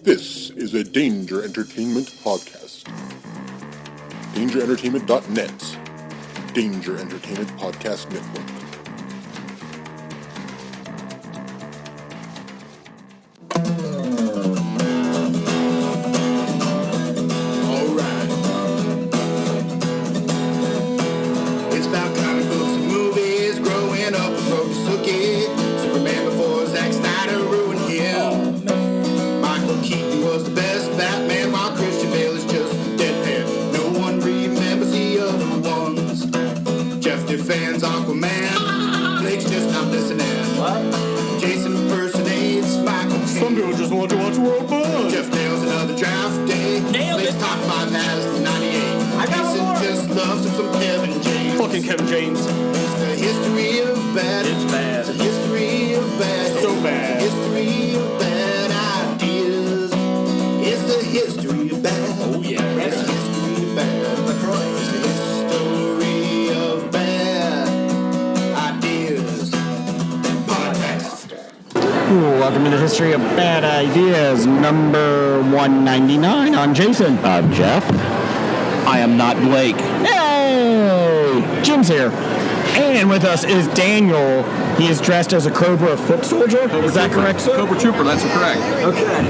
This is a Danger Entertainment podcast. DangerEntertainment.net. Danger Entertainment Podcast Network. Alright. It's about comic books and movies. Growing up with Rokusuke. Superman before Zack Snyder ruined him. Michael Keaton was the best Batman, while Christian Bale is just deadpan. No one remembers the other ones. Jeff defends Aquaman. Blake's just not listening. What? Jason impersonates Michael Keaton. Some people just want to watch World Buzz. Jeff nails another draft day. Nailed Blake's it. top 5 has 98. I got Jason more. just loves him some Kevin James. Fucking Kevin James. It's the history of bad. It's bad. It's the history of bad. So bad. It's the history of bad ideas. It's the history of bad. Oh, yeah. It's the history of bad. It's the history of bad ideas. Podcast. Welcome to the History of Bad Ideas, number 199. I'm Jason. I'm Jeff. I am not Blake. Hey! Jim's here. And with us is Daniel. He is dressed as a Cobra foot soldier. Is that correct, sir? Cobra Trooper, that's correct. Okay.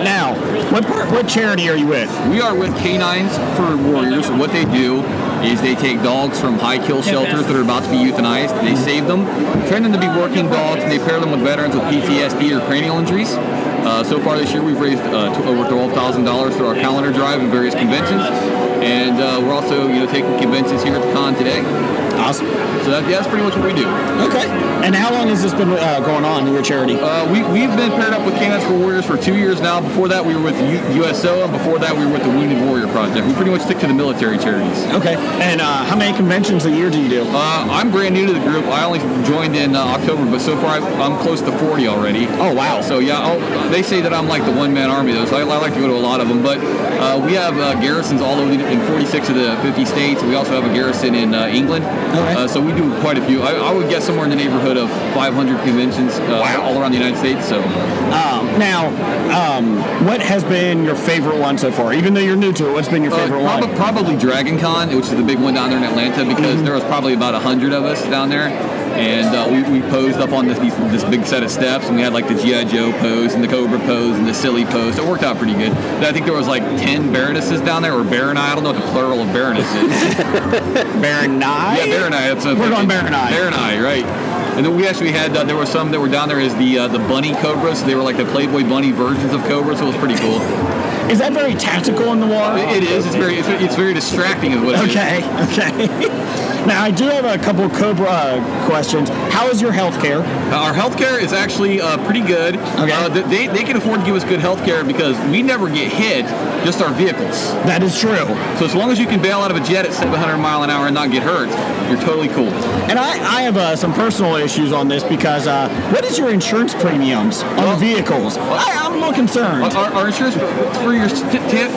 Now, what charity are you with? We are with Canines for Warriors. What they do is they take dogs from high-kill shelters that are about to be euthanized. They save them, train them to be working dogs, and they pair them with veterans with PTSD or cranial injuries. So far this year, we've raised over $12,000 through our calendar drive and various conventions. And we're also, taking conventions here at the con today. Awesome. So that's pretty much what we do. Okay. And how long has this been going on in your charity? We've been paired up with Canines for Warriors for 2 years now. Before that, we were with USO, and before that, we were with the Wounded Warrior Project. We pretty much stick to the military charities. Okay. And how many conventions a year do you do? I'm brand new to the group. I only joined in October, but so far I'm close to 40 already. Oh, wow. So yeah, they say that I'm like the one-man army though, so I like to go to a lot of them. But we have garrisons all over in 46 of the 50 states. We also have a garrison in England. Okay. So we do quite a few. I would guess somewhere in the neighborhood of 500 conventions all around the United States. So what has been your favorite one so far? Even though you're new to it, what's been your favorite one? Probably Dragon Con, which is the big one down there in Atlanta, because there was probably about 100 of us down there. And we posed up on this big set of steps, and we had like the G.I. Joe pose and the Cobra pose and the silly pose. So it worked out pretty good. But I think there was like 10 Baronesses down there, or Baronai. I don't know what the plural of Baroness is. Baronai? Yeah, Baronai. We're going Baronai. Baronai, right. And then we actually had, there were some that were down there as the bunny Cobras. They were like the Playboy bunny versions of Cobras, so it was pretty cool. Is that very tactical in the war? It is. It's very distracting is what it is. Okay. Now, I do have a couple of Cobra questions. How is your health care? Our health care is actually pretty good. Okay. They can afford to give us good health care because we never get hit, just our vehicles. That is true. So as long as you can bail out of a jet at 700 mile an hour and not get hurt, you're totally cool. And I have some personal issues on this because what is your insurance premiums on the vehicles? I'm a little concerned. Our insurance for your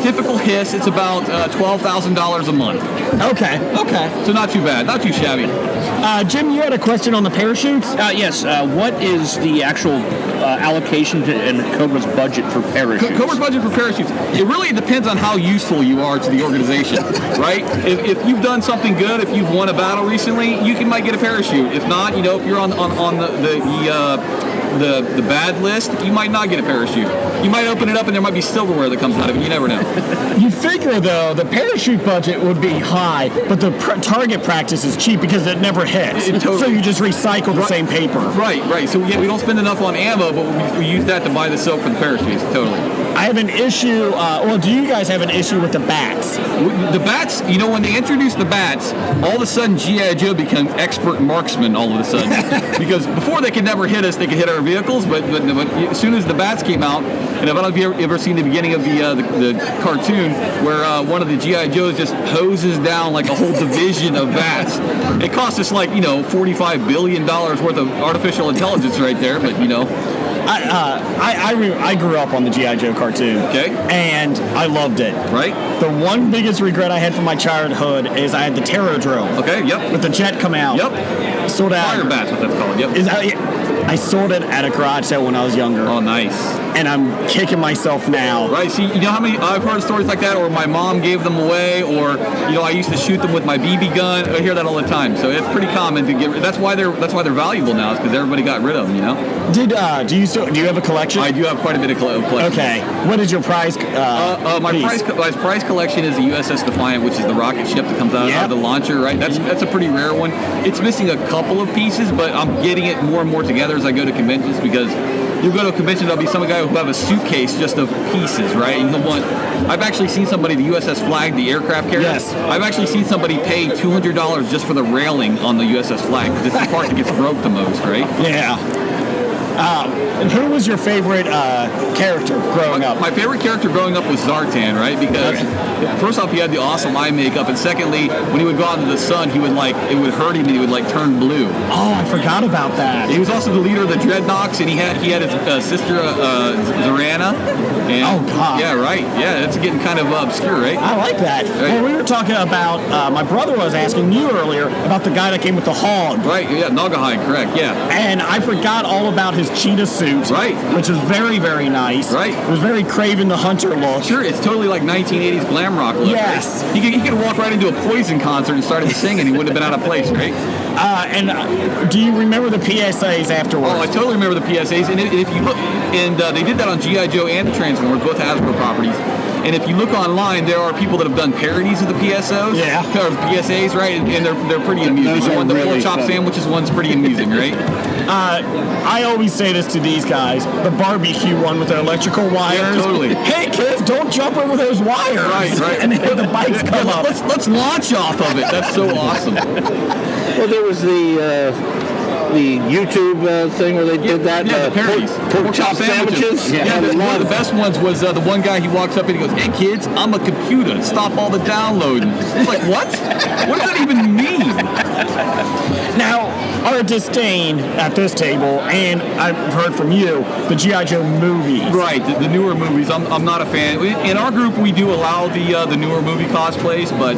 typical hiss, it's about $12,000 a month. Okay. So not too bad, not too shabby. Jim, you had a question on the parachutes? Yes. What is the actual allocation and Cobra's budget for parachutes? Cobra's budget for parachutes, it really depends on how useful you are to the organization, right? If you've done something good, if you've won a battle recently, you might get a parachute. If not, if you're on the bad list, you might not get a parachute. You might open it up and there might be silverware that comes out of it. You never know. You figure, though, the parachute budget would be high, but the target practice is cheap because it never hits. So you just recycle the same paper. Right. So we don't spend enough on ammo, but we use that to buy the silk for the parachutes. Totally. I have an issue. Do you guys have an issue with the bats? The bats, when they introduced the bats, all of a sudden G.I. Joe became expert marksman all of a sudden. Because before they could never hit us, they could hit our vehicles, but as soon as the bats came out, and I don't know if you've ever seen the beginning of the cartoon where one of the G.I. Joes just hoses down like a whole division of bats. It cost us like, $45 billion worth of artificial intelligence right there, but I grew up on the G.I. Joe cartoon. Okay. And I loved it. Right. The one biggest regret I had from my childhood is I had the Terradrome. Okay, yep. With the jet come out. Yep. Sold out. Fire bats, what that's called, yep. I sold it at a garage sale when I was younger. Oh, nice. and I'm kicking myself now. Right. See, you know how many I've heard stories like that, or my mom gave them away, or I used to shoot them with my BB gun. I hear that all the time. So it's pretty common to get. That's why they're valuable now, is because everybody got rid of them. Do you have a collection? I do have quite a bit of collection. Okay. What is your prize? My prize collection is the USS Defiant, which is the rocket ship that comes out of the launcher. Right. That's a pretty rare one. It's missing a couple of pieces, but I'm getting it more and more together as I go to conventions, because you'll go to a convention, there'll be some guy who have a suitcase just of pieces, right? And I've actually seen somebody, the USS Flag, the aircraft carrier. Yes. I've actually seen somebody pay $200 just for the railing on the USS Flag. This is the part that gets broke the most, right? Yeah. And who was your favorite character growing up? My favorite character growing up was Zartan, right? Because first off, he had the awesome eye makeup, and secondly, when he would go out into the sun, it would hurt him, and he would turn blue. Oh, I forgot about that. He was also the leader of the Dreadnoks, and he had his sister Zorana. And, oh God. Yeah, right. Yeah, it's getting kind of obscure, right? I like that. Right. Well, we were talking about. My brother was asking you earlier about the guy that came with the hog. Right. Yeah, Nagahide, correct. Yeah. And I forgot all about his cheetah suit. Right. Which is very, very nice. Right. It was very Craven the Hunter look. Sure, it's totally like 1980s glam rock look. Yes. Right? He could walk right into a Poison concert and started singing. He wouldn't have been out of place, right? And do you remember the PSAs afterwards? Oh, I totally remember the PSAs. And if you look, and they did that on G.I. Joe and the Transformers, both Hasbro properties. And if you look online, there are people that have done parodies of the PSOs. Yeah. Or PSAs, right? And they're pretty amusing. The pork chop sandwiches one's pretty amusing, right? I always say this to these guys: the barbecue one with the electrical wires. Yeah, totally. Hey kids, don't jump over those wires. Right. And then the bikes come up. Let's launch off of it. That's so awesome. Well, there was the YouTube thing where they did that. Yeah, the parodies. Pork chop sandwiches. Yeah, one of the best ones was the one guy, he walks up and he goes, "Hey kids, I'm a computer. Stop all the downloading." It's like, what? What does that even mean? Now, our disdain at this table, and I've heard from you, the G.I. Joe movies. Right, the newer movies. I'm not a fan. In our group, we do allow the newer movie cosplays, but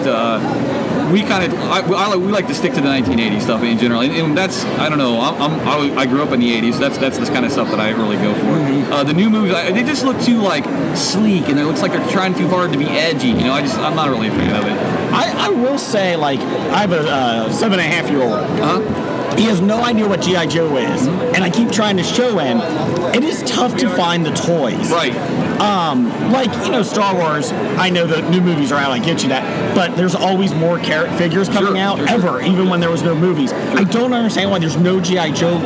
we we like to stick to the 1980s stuff in general. And that's, I don't know. I grew up in the 80s. That's the kind of stuff that I really go for. Mm-hmm. The new movies, they just look too sleek, and it looks like they're trying too hard to be edgy. I'm not really a fan of it. I will say, I have a 7.5-year-old. He has no idea what G.I. Joe is, and I keep trying to show him. It is tough to find the toys. Right. Star Wars, I know the new movies are out, I get you that, but there's always more figures coming out, even when there was no movies. I don't understand why there's no G.I. Joe.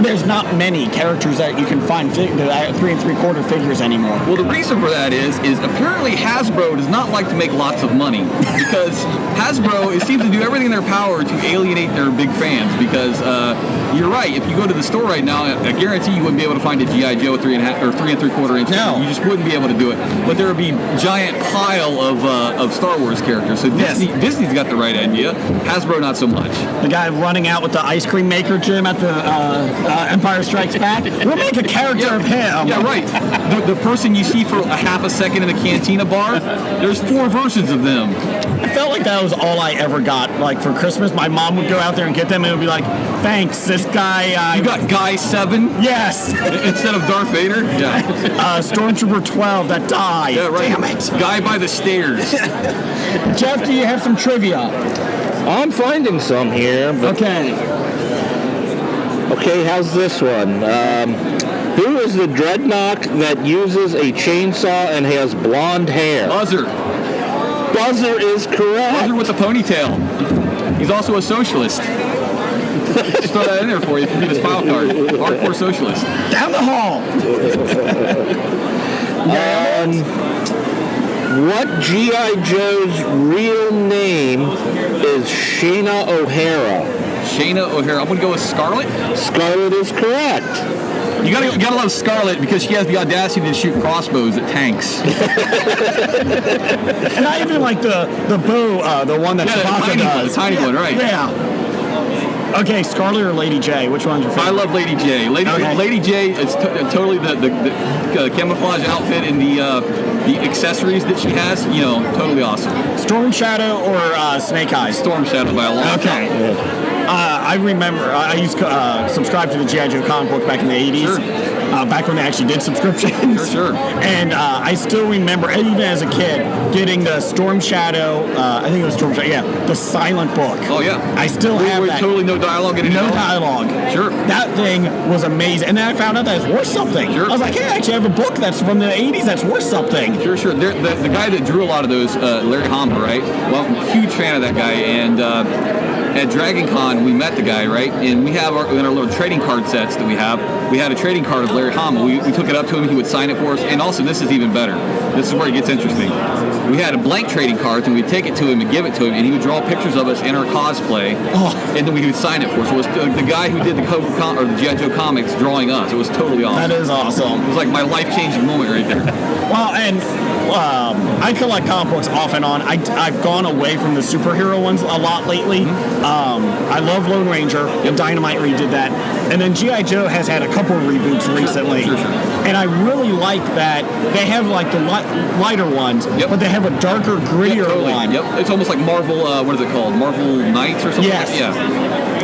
There's not many characters that you can find 3 3/4 figures anymore. Well, the reason for that is apparently Hasbro does not like to make lots of money, because Hasbro seems to do everything in their power to alienate their big fans, because you're right, if you go to the store right now, I guarantee you wouldn't be able to find a G.I. Joe 3 3/4 inch. No. You just wouldn't be able to do it. But there would be giant pile of Star Wars characters. So Disney's got the right idea. Hasbro, not so much. The guy running out with the ice cream maker, Jim, at the Empire Strikes Back. We'll make a character of him. Yeah, right. The person you see for a half a second in the Cantina bar, there's 4 versions of them. I felt like that was all I ever got. For Christmas, my mom would go out there and get them, and it would be like, thanks, this guy... You got Guy 7? Yes! Instead of Darth Vader? Yeah. Stormtrooper 12 that died. Yeah, right. Damn it. Guy by the stairs. Jeff, do you have some trivia? I'm finding some here. But okay, how's this one? Who is the Dreadnought that uses a chainsaw and has blonde hair? Buzzer. Buzzer is correct. Buzzer with a ponytail. He's also a socialist. Just throw that in there for you if you need his file card. Hardcore socialist. Down the hall. What G.I. Joe's real name is Shayna O'Hara? Shayna O'Hara. I'm going to go with Scarlet. Scarlet is correct. You gotta love Scarlet because she has the audacity to shoot crossbows at tanks. And I even like the bow, the one that Chewbacca does. The tiny one, right. Yeah. Okay, Scarlet or Lady J? Which one's your favorite? I love Lady J. Lady J is totally the camouflage outfit and the accessories that she has. Totally awesome. Storm Shadow or Snake Eyes? Storm Shadow by a long shot. Okay. I remember I used to subscribe to the G.I. Joe comic book back in the 80s. Sure. back when they actually did subscriptions. Sure. And I still remember, even as a kid, getting the Storm Shadow, I think it was Storm Shadow, the silent book. Oh, yeah. I still have Where that. totally no dialogue in it. No dialogue. Sure. That thing was amazing. And then I found out that it's worth something. Sure. I was like, hey, I actually have a book that's from the 80s that's worth something. Sure. The guy that drew a lot of those, Larry Hama, right? Well, I'm a huge fan of that guy. And at Dragon Con, we met the guy, right? And we have in our little trading card sets that we had a trading card of Larry Hama. We took it up to him. He would sign it for us. And also, this is even better. This is where it gets interesting. We had a blank trading card, and we'd take it to him and give it to him, and he would draw pictures of us in our cosplay, and then we would sign it for us. So it was the guy who did the the G.I. Joe comics drawing us. It was totally awesome. That is awesome. It was like my life-changing moment right there. Well, and I collect comic books off and on. I've gone away from the superhero ones a lot lately. I love Lone Ranger, and Dynamite redid that. And then G.I. Joe has had a couple of reboots recently. Sure. And I really like that they have like the lighter ones, but they have a darker, grittier one. Yep. It's almost like Marvel, what is it called? Marvel Knights or something? Yes. Yeah.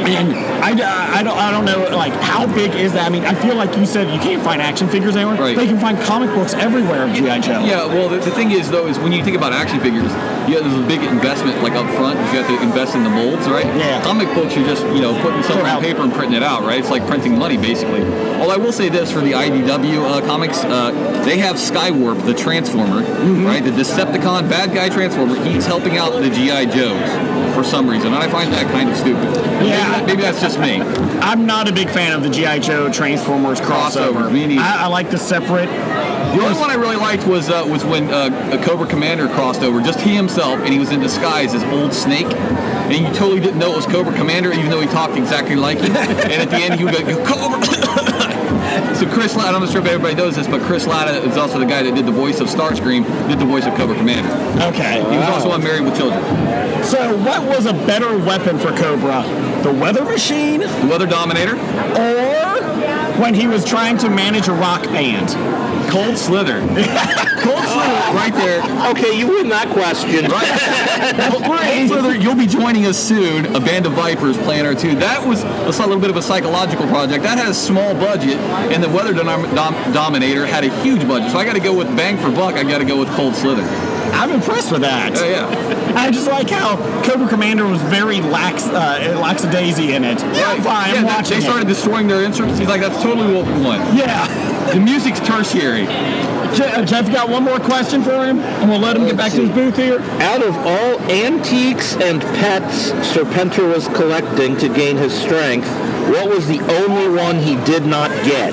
And I don't know, like, how big is that? I mean, I feel like you said you can't find action figures anywhere. Right. They can find comic books everywhere of G.I. Joe. Yeah, well, the thing is, though, is when you think about action figures, there's a big investment, like, up front. You have to invest in the molds, right? Yeah. Comic books, you're just, putting something on paper and printing it out, right? It's like printing money, basically. Although I will say this, for the IDW comics, they have Skywarp, the Transformer, right? The Decepticon bad guy Transformer. He's helping out the G.I. Joes for some reason, and I find that kind of stupid. Yeah. Maybe that's just me. I'm not a big fan of the G.I. Joe Transformers crossover. Me neither. I like the separate. The only one I really liked was when a Cobra Commander crossed over, just he himself, and he was in disguise as Old Snake, and you totally didn't know it was Cobra Commander, even though he talked exactly like him. And at the end, he would go, Cobra! So Chris Latta, I'm not sure if everybody knows this, but Chris Latta is also the guy that did the voice of Starscream, did the voice of Cobra Commander. Okay. He was also on Married with Children. So what was a better weapon for Cobra? The Weather Machine? The Weather Dominator? Or when he was trying to manage a rock band? Cold Slither. Cold Slither, right there. Okay, you win that question. Cold Slither, you'll be joining us soon. A Band of Vipers playing our tune. That was a little bit of a psychological project. That had a small budget, and the Weather Dominator had a huge budget. So I got to go with bang for buck. I got to go with Cold Slither. I'm impressed with that. Yeah. I just like how Cobra Commander was very lackadaisy in it. Yeah, fine, I'm watching They started destroying their instruments. He's like, that's totally what we want. Yeah. The music's tertiary. Jeff, got one more question for him, and we'll let him get back to his booth here. Out of all antiques and pets Serpentor was collecting to gain his strength, what was the only one he did not get?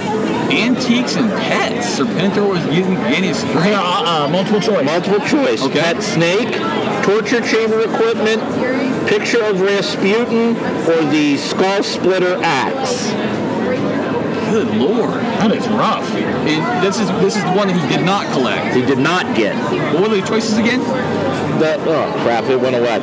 Antiques and pets. Serpentor was using his strength. Multiple choice. Multiple choice. Okay. Pet snake, torture chamber equipment, picture of Rasputin, or the skull splitter axe. Good Lord. That is rough. And this is the one that he did not collect. He did not get. What were the choices again? Oh crap! It went away.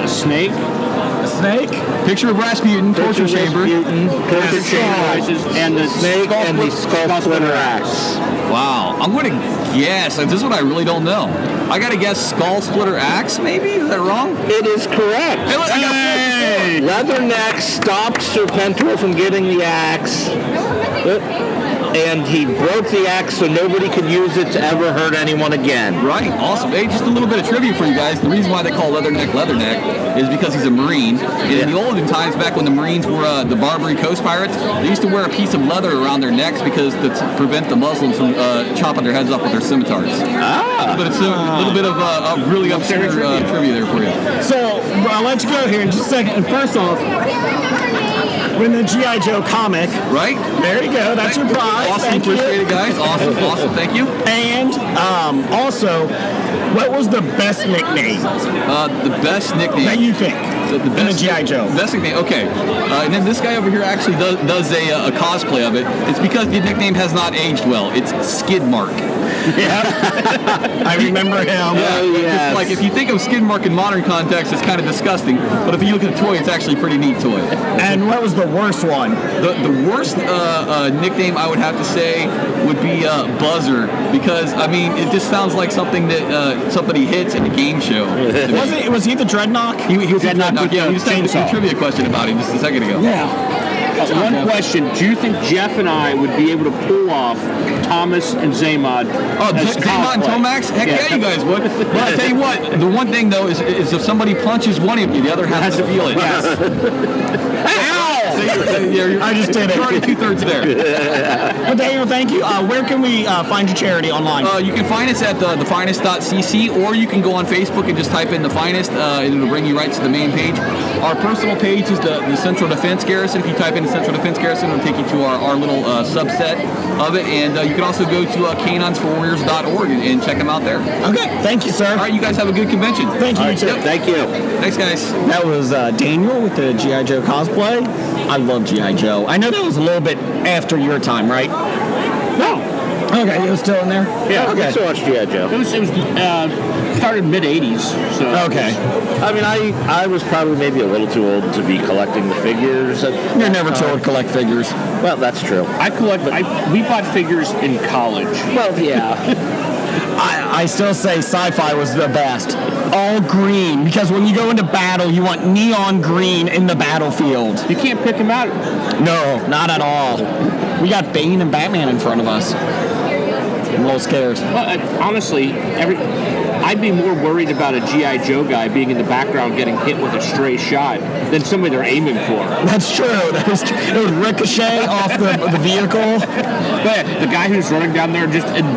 Snake. A snake. Picture of Rasputin, torture chamber, torture chamber, and the snake, and the skull splitter axe. Wow, I'm going to guess. This is what I really don't know. I got to guess skull splitter axe, maybe? Is that wrong? It is correct. Hey, look, I got Leatherneck stopped Serpentor from getting the axe, and he broke the axe so nobody could use it to ever hurt anyone again. Right, awesome. Hey, just a little bit of trivia for you guys. The reason why they call Leatherneck is because he's a Marine. And in the olden times, back when the Marines were the Barbary Coast Pirates, they used to wear a piece of leather around their necks because to prevent the Muslims from chopping their heads off with their scimitars. But it's a little bit of really obscure trivia there for you. So, I'll let you go here in just a second. And first off, win the G.I. Joe comic. Right? There you go. That's your prize. Awesome. Thank Appreciate you. it, guys. Awesome. Thank you. And also, what was the best nickname The best nickname. that you think The in the G.I. Joe? Best nickname. Okay. And then this guy over here actually does a cosplay of it. It's because the nickname has not aged well. It's Skidmark. Yeah. I remember him. yes. It's like if you think of Skidmark in modern context, it's kind of disgusting. But if you look at the toy, it's actually a pretty neat toy. And what was the worst one? The worst nickname I would have to say would be Buzzer, because I mean it just sounds like something that somebody hits in a game show. Was he the Dreadnought? He was a Dreadnought. with Yeah, the we just had a chainsaw. trivia question about him just a second ago. Yeah. One question: do you think Jeff and I would be able to pull off Thomas and Zaymod? Zaymod and Tomax? Heck yeah, you guys would. But I tell you what, the one thing though is if somebody punches one of you, the other has to feel it. Yes. I just did it. You're already 2/3 there. Well, Daniel, thank you. Where can we find your charity online? You can find us at thefinest.cc, or you can go on Facebook and just type in The Finest, and it'll bring you right to the main page. Our personal page is the Central Defense Garrison. If you type in the Central Defense Garrison, it'll take you to our little subset of it. And you can also go to caninesforwarriors.org and check them out there. Okay, thank you, sir. All right, you guys have a good convention. Thank you, too. Thank you. Thanks, guys. That was Daniel with the G.I. Joe cosplay. I love G.I. Joe. I know that was a little bit after your time, right? No. Okay, it was still in there? Yeah, Okay. I still watch G.I. Joe. It was started mid-'80s. So Okay. I mean, I was probably maybe a little too old to be collecting the figures. You're never too old to collect figures. Well, that's true. We bought figures in college. Well, yeah. I still say sci-fi was the best. All green, because when you go into battle, you want neon green in the battlefield. You can't pick them out. No, not at all. We got Bane and Batman in front of us. I'm a little scared. Well, honestly, I'd be more worried about a G.I. Joe guy being in the background getting hit with a stray shot than somebody they're aiming for. That's true. It would ricochet off the vehicle. But the guy who's running down there and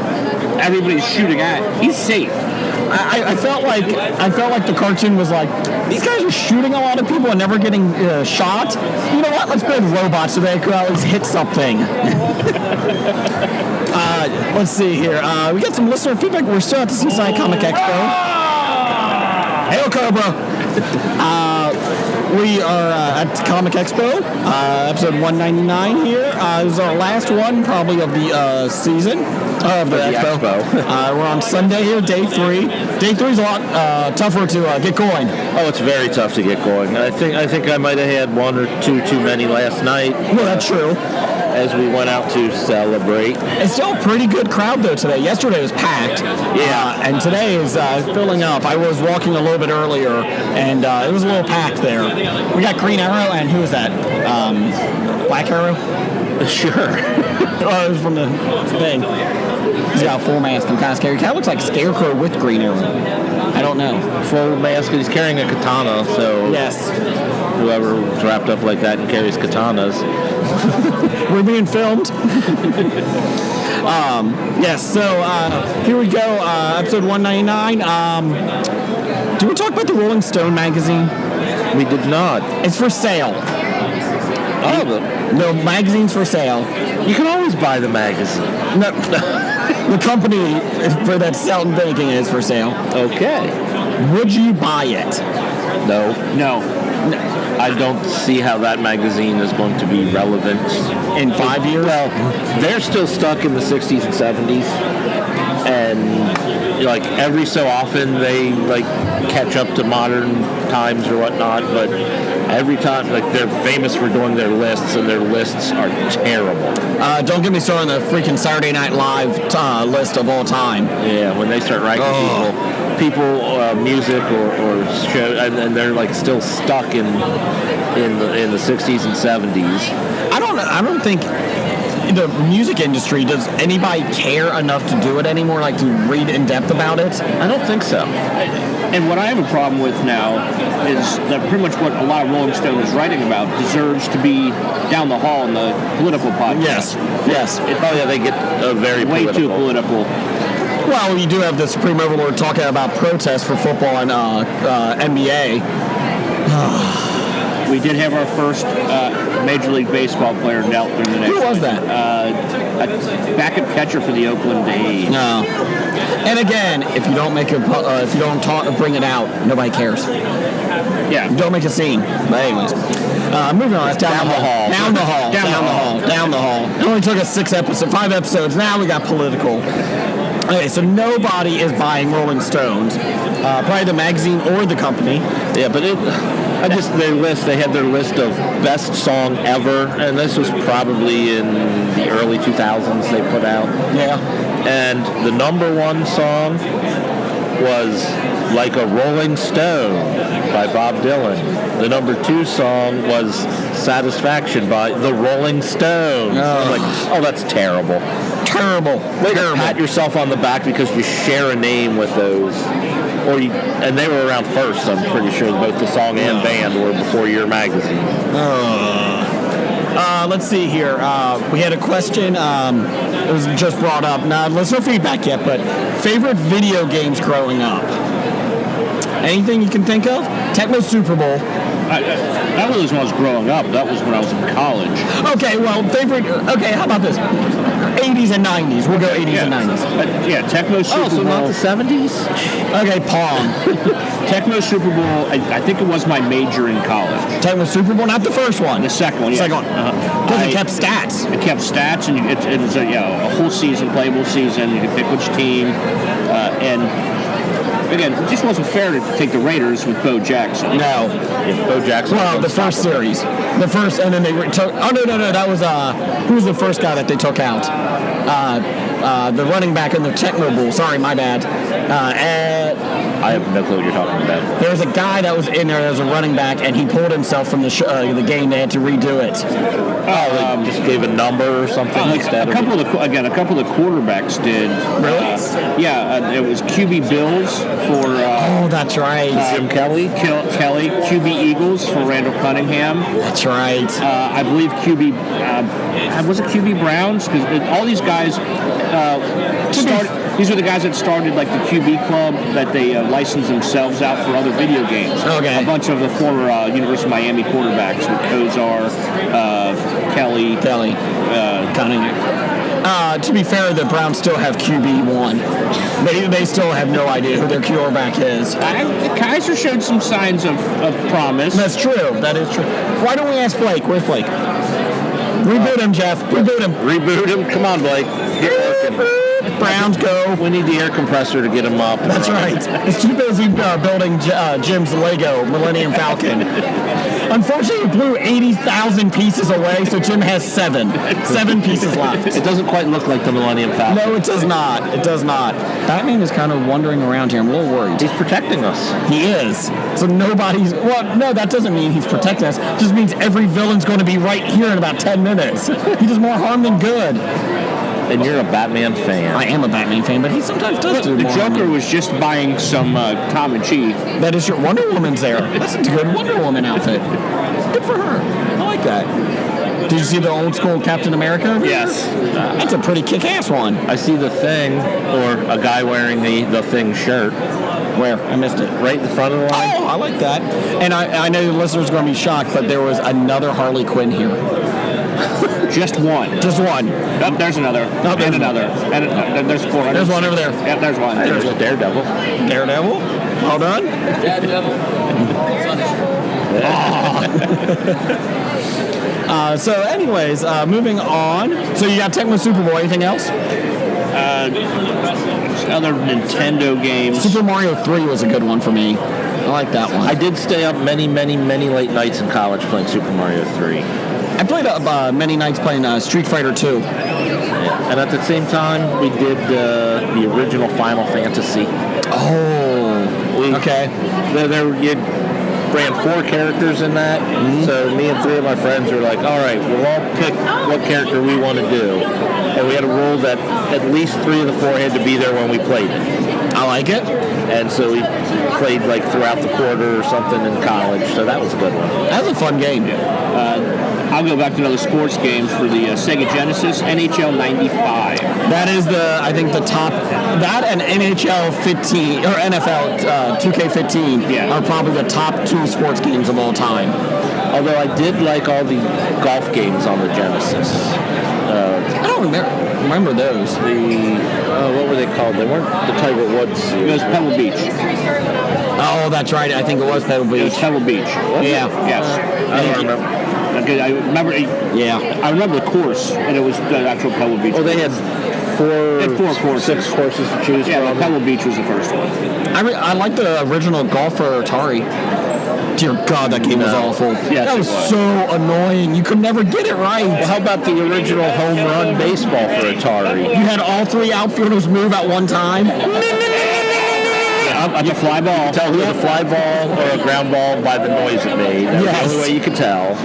everybody's shooting at, he's safe. I felt like the cartoon was like, these guys are shooting a lot of people and never getting shot. You know what? Let's build robots so they can at least hit something. Let's see here. We got some listener feedback. We're still at the Seaside Comic Expo. Hail Cobra! We are at Comic Expo, episode 199 here. This is our last one, probably, of the season, of the Expo. We're on Sunday here, day 3. Day 3 is a lot tougher to get going. Oh, it's very tough to get going. I think I might have had one or two too many last night. Well, that's true. As we went out to celebrate. It's still a pretty good crowd, though, today. Yesterday was packed. Yeah. And today is filling up. I was walking a little bit earlier, and it was a little packed there. We got Green Arrow, and who is that? Black Arrow? Sure. Oh, it was from the thing. He's got a full mask and kind of scary. Kind of looks like Scarecrow with Green Arrow. I don't know. Full mask, and he's carrying a katana, so... Yes. Whoever's wrapped up like that and carries katanas. We're being filmed. Yes, so here we go, episode 199. Do we talk about the Rolling Stone magazine? We did not. It's for sale. Oh, The magazine's for sale. you can always buy the magazine. No, the company for that Selton Banking is for sale. Okay. Would you buy it? No. No. I don't see how that magazine is going to be relevant. In 5 years? Well, they're still stuck in the 60s and 70s. And like every so often they like catch up to modern times or whatnot, but every time, like, they're famous for doing their lists, and their lists are terrible. Don't get me started on the freaking Saturday Night Live list of all time. Yeah, when they start ranking people, music or show, and they're like still stuck in the 60s and 70s. I don't think the music industry, does anybody care enough to do it anymore, like to read in depth about it? I don't think so. And what I have a problem with now is that pretty much what a lot of Rolling Stone is writing about deserves to be down the hall in the political podcast. Yes. They get very Way political. too political. Well, you do have the Supreme Overlord talking about protests for football and NBA. We did have our first Major League Baseball player knelt during the next. Who was that? A backup catcher for the Oakland A's. No. And again, if you don't bring it out, nobody cares. Yeah. Don't make a scene. But anyways, moving on. It's down the hall. Down the hall. It only took us 5 episodes. Now we got political. Okay, so nobody is buying Rolling Stones. Probably the magazine or the company. Yeah, but they had their list of best song ever, and this was probably in the early 2000s they put out. Yeah. And the number one song was Like a Rolling Stone by Bob Dylan. The number 2 song was Satisfaction by The Rolling Stones. I'm like, oh, that's terrible. Terrible. Way to pat yourself on the back because you share a name with those. And they were around first, I'm pretty sure. Both the song and band were before your magazine. Let's see here. We had a question. It was just brought up. Now, there's no feedback yet, but favorite video games growing up? Anything you can think of? Tecmo Super Bowl. That was when I was growing up. That was when I was in college. Okay, well, favorite... Okay, how about this? 80s and 90s. We'll go 80s and 90s. Tecmo Super Bowl. Oh, so not the 70s? Okay, Pong. Tecmo Super Bowl, I think it was my major in college. Tecmo Super Bowl, not the first one. The second one, The yeah. second one. Because it kept stats. It kept stats, and it was a whole season, playable season. You could pick which team, and again, it just wasn't fair to take the Raiders with Bo Jackson. No. Bo Jackson. Well, the first series. The first, and then they took... Oh, no. That was... who was the first guy that they took out? The running back in the Tecmo Bowl. Sorry, my bad. I have no clue what you're talking about. There was a guy that was in there that was a running back, and he pulled himself from the game. They had to redo it. They just gave a number or something instead a couple of the quarterbacks did. Really? It was QB Bills for... oh, that's right. Jim Kelly. Kelly. QB Eagles for Randall Cunningham. That's right. I believe QB... was it QB Browns? Because all these guys... These were the guys that started like the QB club that they licensed themselves out for other video games. Okay. A bunch of the former University of Miami quarterbacks with Kozar, Kelly. Cunningham. To be fair, the Browns still have QB1. They still have no idea who their quarterback is. Kaiser showed some signs of promise. That's true. That is true. Why don't we ask Blake? Where's Blake? Reboot him, Jeff. Reboot him. Reboot him. Come on, Blake. Get working. Browns go. We need the air compressor to get him up. That's right. It's too busy building Jim's Lego Millennium Falcon. Unfortunately, it blew 80,000 pieces away, so Jim has 7 pieces left. It doesn't quite look like the Millennium Falcon. No, it does not. It does not. Batman is kind of wandering around here. I'm a little worried. He's protecting us. He is. So nobody's... Well, no, that doesn't mean he's protecting us. It just means every villain's going to be right here in about 10 minutes. He does more harm than good. And you're a Batman fan. I am a Batman fan, but he sometimes does do The more harm Joker than... was just buying some Tom and Chi. That is your Wonder Woman's there. That's a good Wonder Woman outfit. Good for her. I like that. Did you see the old school Captain America? Yes. That's a pretty kick-ass one. I see the Thing, or a guy wearing the Thing shirt. Where? I missed it. Right in the front of the line. Oh, I like that. And I know the listeners are going to be shocked, but there was another Harley Quinn here. Just one. Just one. Oh, there's another. No, there's another. And there's 400. There's one over there. Yeah, there's one. There's a Daredevil. Daredevil? Well done. So anyways, moving on. So you got Tecmo Super Bowl. Anything else? Other Nintendo games. Super Mario 3 was a good one for me. I like that one. I did stay up many late nights in college playing Super Mario 3. I played many nights playing Street Fighter 2. Yeah. And at the same time, we did the original Final Fantasy. Oh, okay. You ran 4 characters in that, so me and 3 of my friends were like, all right, we'll all pick what character we want to do. And we had a rule that at least 3 of the 4 had to be there when we played it. I like it. And so we played like throughout the quarter or something in college, so that was a good one. That was a fun game. I'll go back to another sports game for the Sega Genesis, NHL 95. That is I think the top, that and NHL 15, or NFL 2K15 are probably the top 2 sports games of all time. Although I did like all the golf games on the Genesis. I don't remember those. What were they called? They weren't the Tiger Woods. It was Pebble Beach. Oh, that's right. I think it was Pebble Beach. It was Pebble Beach. Yeah. Yes. I don't remember. I remember. Yeah. I remember the course, and it was the actual Pebble Beach. Oh, they had 4 courses. 6 courses to choose from. Yeah, Pebble Beach was the first one. I like the original golf for Atari. Dear God, that game was awful. Yes, that was so annoying. You could never get it right. Well, how about the original home run baseball for Atari? You had all 3 outfielders move at one time. That's a fly ball. You tell it was a fly ball or a ground ball by the noise it made. That's the only way you could tell.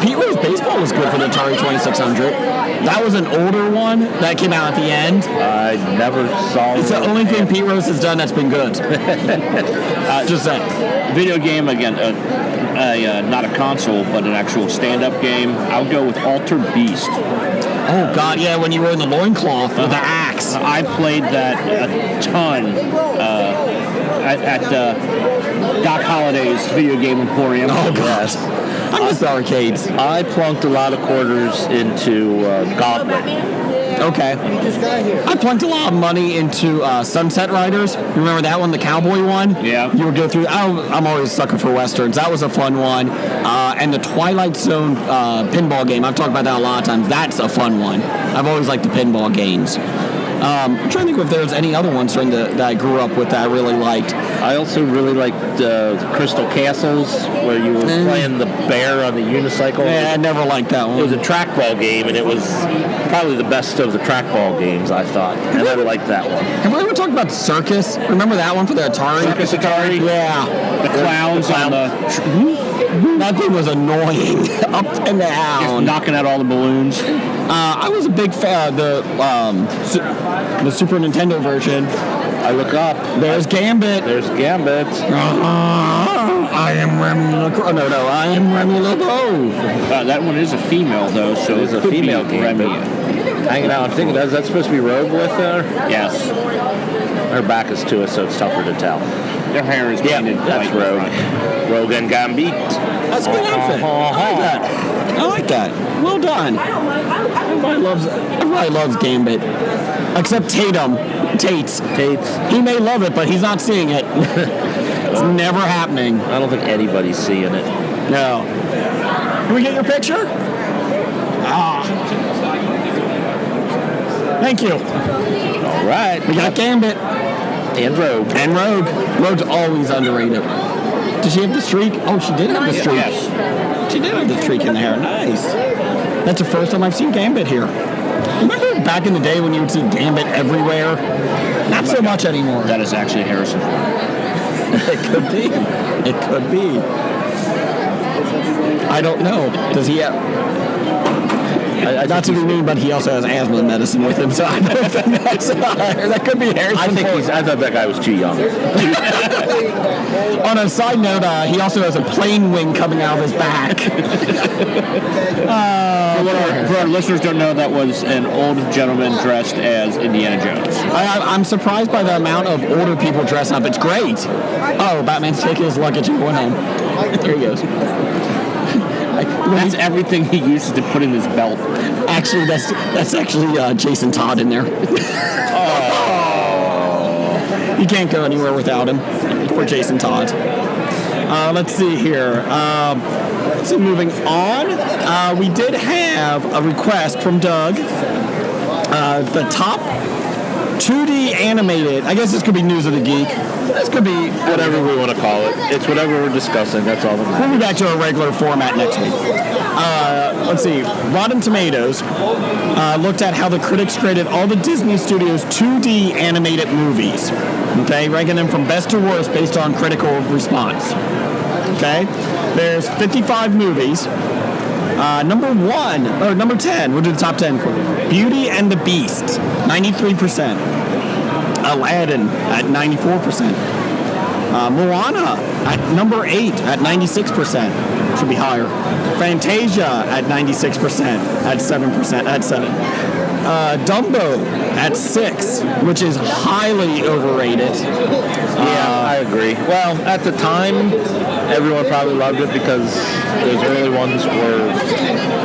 Pete Rose Baseball was good for the Atari 2600. That was an older one that came out at the end. I never saw. It's the only thing Pete Rose has done that's been good. Just saying. Video game, again, not a console, but an actual stand-up game. I'll go with Altered Beast. Oh, God, yeah, when you were in the loincloth with the axe. I played that a ton at Doc Holliday's Video Game Emporium. Oh, God. I miss the arcades. I plunked a lot of quarters into Gauntlet. Okay. I plunked a lot of money into Sunset Riders. Remember that one, the cowboy one? Yeah. You would go through. I'm always a sucker for westerns. That was a fun one. And the Twilight Zone pinball game. I've talked about that a lot of times. That's a fun one. I've always liked the pinball games. I'm trying to think if there's any other ones that I grew up with that I really liked. I also really liked the Crystal Castles, where you were playing the bear on the unicycle. Yeah, I never liked that one. It was a trackball game, and it was probably the best of the trackball games, I thought. And I liked that one. Have we ever talked about Circus? Remember that one for the Atari? Circus Atari? Yeah. The clowns on the... That thing was annoying. Up and down. Just knocking out all the balloons. I was a big fan of the Super Nintendo version. I look up. There's Gambit. There's Gambit. I am Remy LeCroix. No, I am Remy LeBeau. That one is a female, though, so It is a could female be Gambit. Remy. Hanging out. I'm thinking, is that supposed to be Rogue with her? Yes. Her back is to us, so it's tougher to tell. Their hair is Yeah, painted that's white. Rogue. Rogue and Gambit. That's a good outfit. I like that. I like that. Well done. Everybody loves Gambit. Except Tate's. He may love it, but he's not seeing it. It's never happening. I don't think anybody's seeing it. No. Can we get your picture? Thank you. All right. We got Gambit. And Rogue. And Rogue. Rogue's always underrated. Did she have the streak? Oh, she did have the streak. Yes. She did have the streak in the hair. Nice. That's the first time I've seen Gambit here. Remember back in the day when you would see Gambit everywhere? Not so much anymore. That is actually Harrison Ford. It could be. It could be. I don't know. Does he have... not to be mean, but he also has asthma medicine with him, so I don't think that could be Harrison Ford. I thought that guy was too young. On a side note, he also has a plane wing coming out of his back. For our listeners who don't know, that was an old gentleman dressed as Indiana Jones. I'm surprised by the amount of older people dressing up. It's great. Oh, Batman's taking his luggage and going home. Here he goes. That's everything he uses to put in his belt. Actually, that's actually Jason Todd in there. Oh. You can't go anywhere without him. Poor Jason Todd. Let's see here. So moving on, we did have a request from Doug. The top 2D animated. I guess this could be News of the Geek. This could be Whatever we want to call it. It's whatever we're discussing. That's all that We'll matters. be back to our regular format next week. Let's see. Rotten Tomatoes looked at how the critics graded all the Disney Studios 2D animated movies. Okay, ranking them from best to worst based on critical response. Okay, there's 55 movies. Number 10. We'll do the top 10 quickly. Beauty and the Beast, 93%. Aladdin at 94%. Moana at number 8 at 96%. Should be higher. Fantasia at 96% at 7%. At 7. Dumbo at 6, which is highly overrated. Yeah, I agree. Well, at the time, everyone probably loved it because those early ones were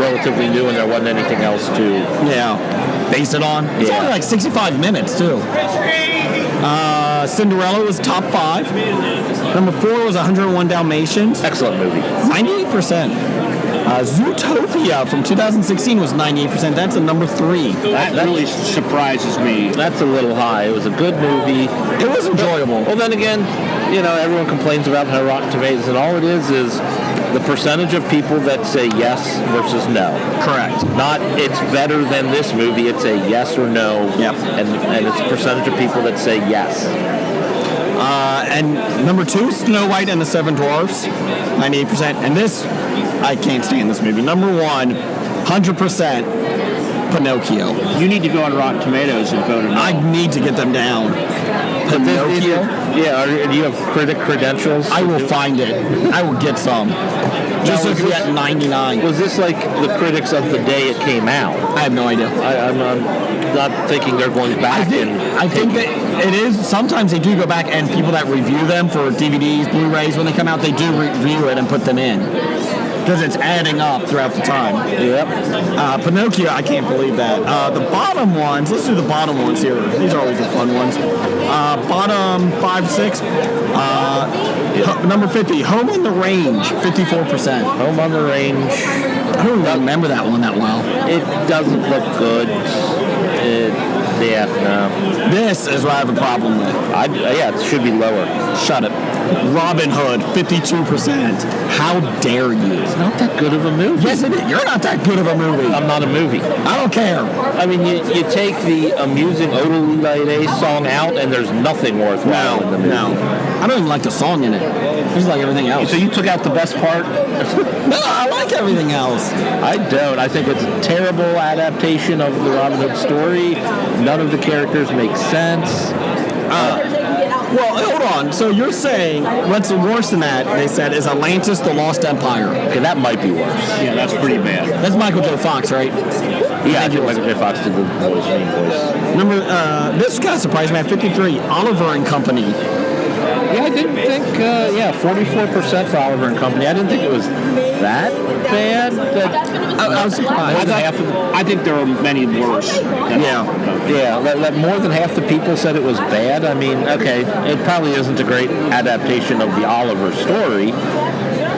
relatively new and there wasn't anything else to... Base it on. It's only like 65 minutes, too. Cinderella was top 5. Number 4 was 101 Dalmatians. Excellent movie. 98%. Zootopia from 2016 was 98%. That's a number 3. That really surprises me. That's a little high. It was a good movie. It was enjoyable. Well, then again, everyone complains about how Rotten Tomatoes, and all it is the percentage of people that say yes versus no. Correct. Not it's better than this movie. It's a yes or no. Yep. And it's a percentage of people that say yes. And number 2, Snow White and the Seven Dwarfs, 98%. And this, I can't stand this movie. Number 1, 100%, Pinocchio. You need to go on Rotten Tomatoes and vote. I need to get them down. Pinocchio? Do you have critic credentials? I will find it. I will get some. Just so was it's at 99. Was this like the critics of the day it came out? I have no idea. I'm not thinking they're going back. I think that it is. Sometimes they do go back, and people that review them for DVDs, Blu-rays, when they come out, they do review it and put them in. Because it's adding up throughout the time. Yep. Pinocchio, I can't believe that. The bottom ones, let's do the bottom ones here. These are always the fun ones. Bottom 5, 6. Number 50, Home on the Range, 54%. Home on the Range. I don't remember that one that well. It doesn't look good. No. This is what I have a problem with. It should be lower. Shut it. Robin Hood, 52%. How dare you? It's not that good of a movie. Yes, it is. You're not that good of a movie. I'm not a movie. I don't care. I mean, you take the amusing Odalite Day song out, and there's nothing worthwhile in the movie. No. I don't even like the song in it. Just like everything else. So you took out the best part? No, I like everything else. I don't. I think it's a terrible adaptation of the Robin Hood story. None of the characters make sense. Well, hold on. So you're saying what's worse than that, they said, is Atlantis, the Lost Empire. Okay, that might be worse. Yeah, that's pretty bad. That's Michael J. Fox, right? Yeah, I think Michael J. Fox did the main voice. Remember, this kind of surprised me at 53, Oliver and Company. Yeah, I didn't think, 44% for Oliver and Company. I didn't think it was that bad. I was surprised. I think there are many worse. Yeah, more than half the people said it was bad. I mean, okay, it probably isn't a great adaptation of the Oliver story,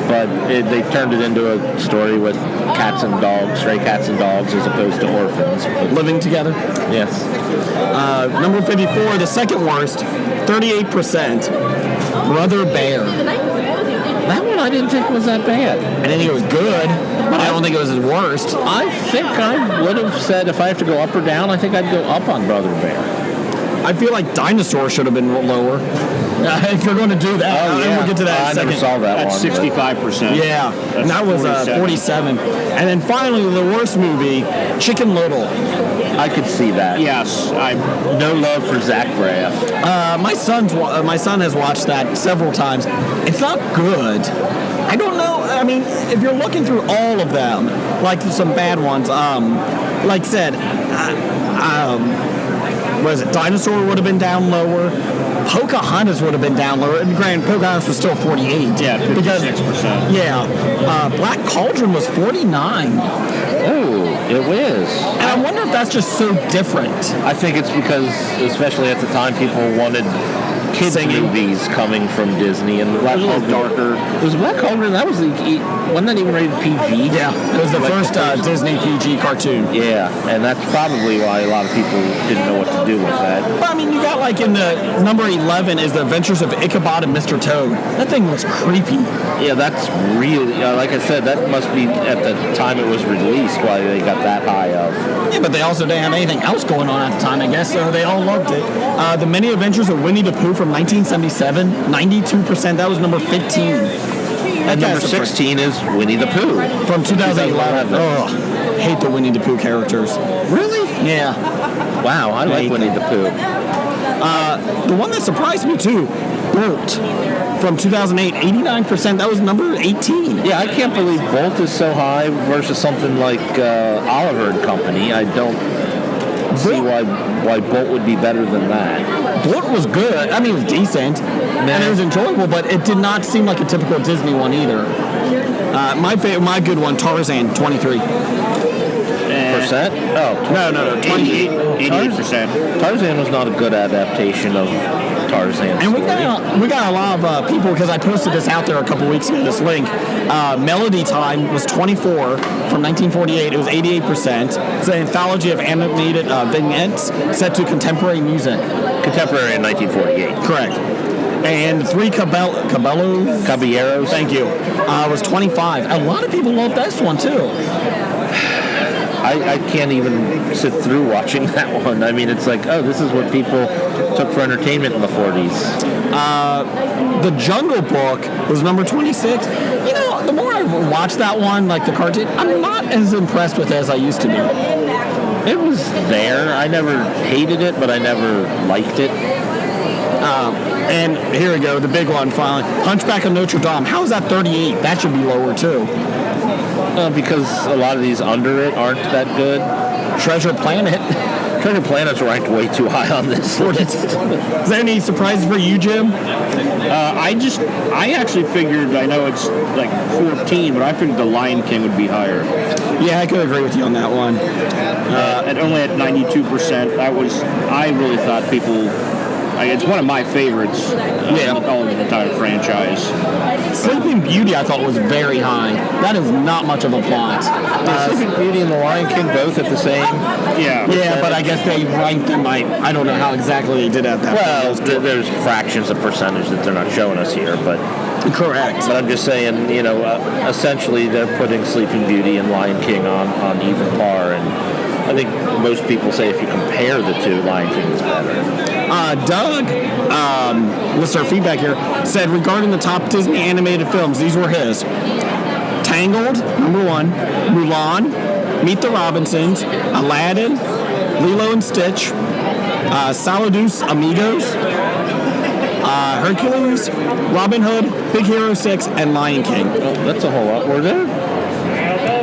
but they turned it into a story with cats and dogs, stray cats and dogs, as opposed to orphans. Living together? Yes. Number 54, the second worst, 38%, Brother Bear. That one I didn't think was that bad. I didn't think it was good, but I don't think it was his worst. I think I would have said if I have to go up or down, I think I'd go up on Brother Bear. I feel like Dinosaur should have been lower. If you're going to do that, we'll get to that in a second. I never saw that That's one. 65%. Yeah, and that was 47. And then finally, the worst movie, Chicken Little. I could see that. Yes, no love for Zach Braff. My son has watched that several times. It's not good. I don't know. I mean, if you're looking through all of them, like some bad ones, like I said, what is it? Dinosaur would have been down lower. Pocahontas would have been down lower. And granted, Pocahontas was still 48. Yeah, 56%. Black Cauldron was 49. Oh, it was. And I wonder if that's just so different. I think it's because, especially at the time, people wanted kids movies coming from Disney, and Black Cauldron darker. It was Black Cauldron. That was wasn't that even rated PG? Yeah, it was the first Disney PG cartoon. Yeah, and that's probably why a lot of people didn't know what to do with that. But I mean, you got like in the number 11 is the Adventures of Ichabod and Mr. Toad. That thing was creepy. Yeah, that's really, like I said, that must be at the time it was released why they got that high of. Yeah, but they also didn't have anything else going on at the time, I guess, so they all loved it. The Many Adventures of Winnie the Pooh from 1977, 92%. That was number 15. And number 16 is Winnie the Pooh. From 2011. Oh, hate the Winnie the Pooh characters. Really? Yeah. Wow, I like Winnie the Pooh. The one that surprised me, too, Bolt. From 2008, 89%. That was number 18. Yeah, I can't believe Bolt is so high versus something like Oliver and Company. I don't see why Bolt would be better than that. Bolt was good. I mean, it was decent. And it was enjoyable, but it did not seem like a typical Disney one either. My good one, Tarzan, 23. Percent? Oh, no, 28. 88%. Tarzan was not a good adaptation of Tarzan. And we got a lot of people, because I posted this out there a couple weeks ago, this link. Melody Time was 24 from 1948. It was 88%. It's an anthology of animated vignettes set to contemporary music. Contemporary in 1948. Correct. And Three Caballeros. Thank you. Was 25. A lot of people love this one, too. I I can't even sit through watching that one. I mean, it's like, oh, this is what people took for entertainment in the 40s. The Jungle Book was number 26. You know, the more I watch that one, like the cartoon, I'm not as impressed with it as I used to be. It was there. I never hated it, but I never liked it. And here we go, the big one finally. Hunchback of Notre Dame. How is that 38? That should be lower too. Because a lot of these under it aren't that good. Treasure Planet. Treasure Planet's ranked way too high on this list. Is there any surprises for you, Jim? I actually figured, I know it's like 14, but I figured The Lion King would be higher. Yeah, I could agree with you on that one. And only at 92%. I really thought people... it's one of my favorites of all of the entire franchise. Sleeping Beauty, I thought, was very high. That is not much of a plot. Sleeping Beauty and The Lion King both at the same. Yeah, but I guess they ranked them. I don't know how exactly they did that. Well, there's fractions of percentage that they're not showing us here, but correct. But I'm just saying, essentially they're putting Sleeping Beauty and Lion King on even par, and I think most people say if you compare the two, Lion King is better. Doug, listener feedback here, said regarding the top Disney animated films, these were his. Tangled, number 1. Mulan, Meet the Robinsons, Aladdin, Lilo and Stitch, Saludos Amigos, Hercules, Robin Hood, Big Hero 6, and Lion King. Oh, that's a whole lot. Were there?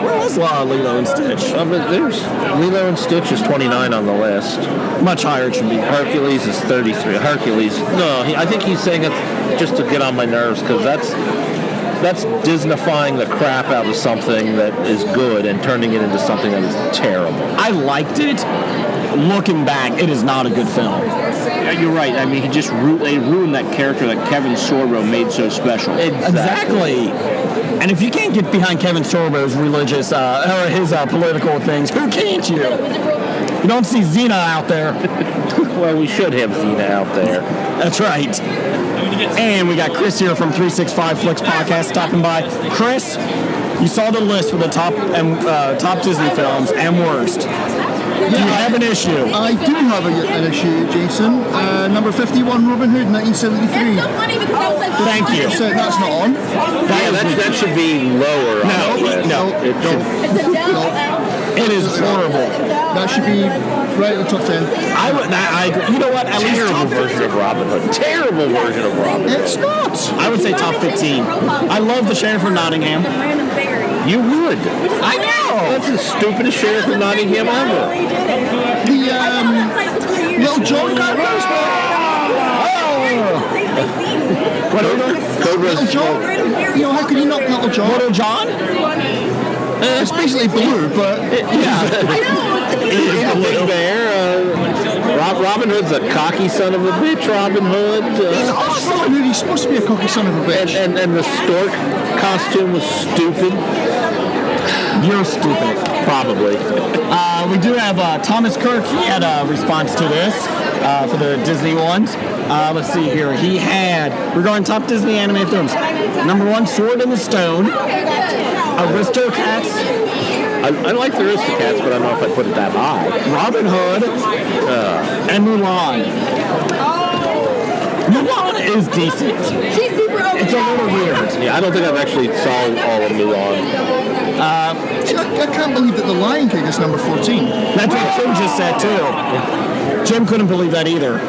Where was Lilo and Stitch? But there's Lilo and Stitch is 29 on the list. Much higher it should be. Hercules is 33. I think he's saying it just to get on my nerves, because that's Disneyfying the crap out of something that is good and turning it into something that is terrible. I liked it. Looking back, it is not a good film. Yeah, you're right. I mean, they ruined that character that Kevin Sorbo made so special. Exactly. And if you can't get behind Kevin Sorbo's religious or his political things, who can't you? You don't see Xena out there. Well, we should have Xena out there. That's right. And we got Chris here from 365 Flicks Podcast stopping by. Chris, you saw the list for the top Disney films and worst. Do you have an issue? I do have an issue, Jason. Number 51, Robin Hood, 1973. Thank you. So that's not on. That should be lower. No. It is horrible. That should be right at the top 10. I agree. You know what? At least Terrible version of Robin Hood. Terrible version of Robin Hood. It's not. I would say top 15. I love the Sheriff of Nottingham. You would. I know. That's the stupidest Sheriff of Nottingham ever. The Little John characters. What are we doing? Little John. How could you not Little John? Little John? It's basically blue, but Big Bear. Robin Hood's a cocky son of a bitch. Robin Hood. he's awesome. He's supposed to be a cocky son of a bitch. And the stork costume was stupid. You're stupid. Probably. We do have Thomas Kirk. He had a response to this for the Disney ones. Let's see here. He had, regarding top Disney animated films, number 1, Sword in the Stone, Aristocats. I like the Aristocats, but I don't know if I'd put it that high. Robin Hood, and Mulan. Mulan is decent. It's a little weird. Yeah, I don't think I've actually saw all of Mulan. I can't believe that The Lion King is number 14. That's what Jim just said, too. Jim couldn't believe that either.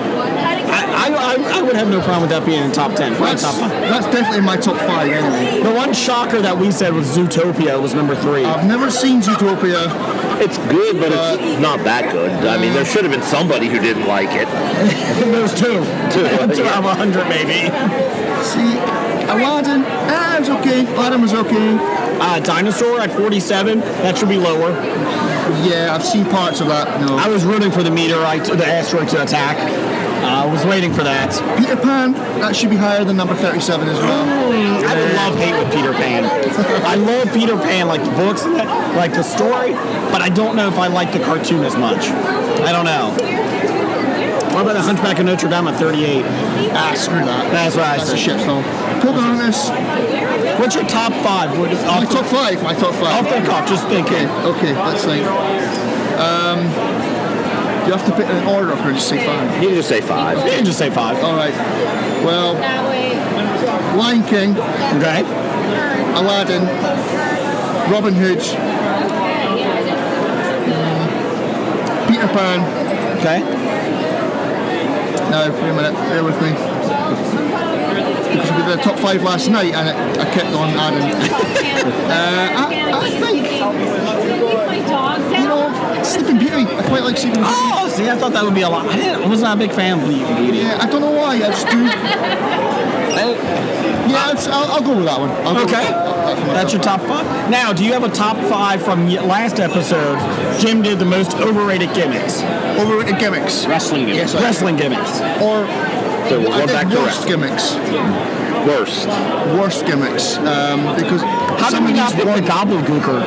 I would have no problem with that being in top 10. That's definitely in my top 5 anyway. The one shocker that we said was Zootopia was number 3. I've never seen Zootopia. It's good, but it's not that good. I mean, there should have been somebody who didn't like it. There's 2. 2 out of 100, maybe. See, Aladdin, it was okay. Aladdin was okay. Dinosaur at 47. That should be lower. Yeah, I've seen parts of that. No. I was rooting for the asteroid to attack. I was waiting for that. Peter Pan, that should be higher than number 37 as well. I love hate with Peter Pan. I love Peter Pan, like the books and that, like the story, but I don't know if I like the cartoon as much. I don't know. What about the Hunchback of Notre Dame at 38? Screw that. That's what I That's a said. shit film. Pocahontas. What's your top 5? My top 5. I'll think off. Just think. Okay, let's think. Do you have to put it in order or just say 5? You can just say 5. You can just say 5. All right. Well, Lion King, Okay. Aladdin, Robin Hood, Peter Pan. Okay. Now, wait a minute, bear with me. Because we did the top 5 last night and I kept on adding. I think, Sleeping Beauty. I quite like Sleeping Beauty. Oh, see, I thought that would be a lot. I was not a big fan of Sleeping Beauty. Yeah, I don't know why, I just do. I'll go with that one. Okay. That's your top 5? Now, do you have a top 5 from last episode? Jim did the most overrated gimmicks. Overrated gimmicks. Wrestling gimmicks. Yes, Wrestling gimmicks. Or So we're I going did back to worst wrestling. gimmicks. Worst. Because How did we not pick the gobbledygooker?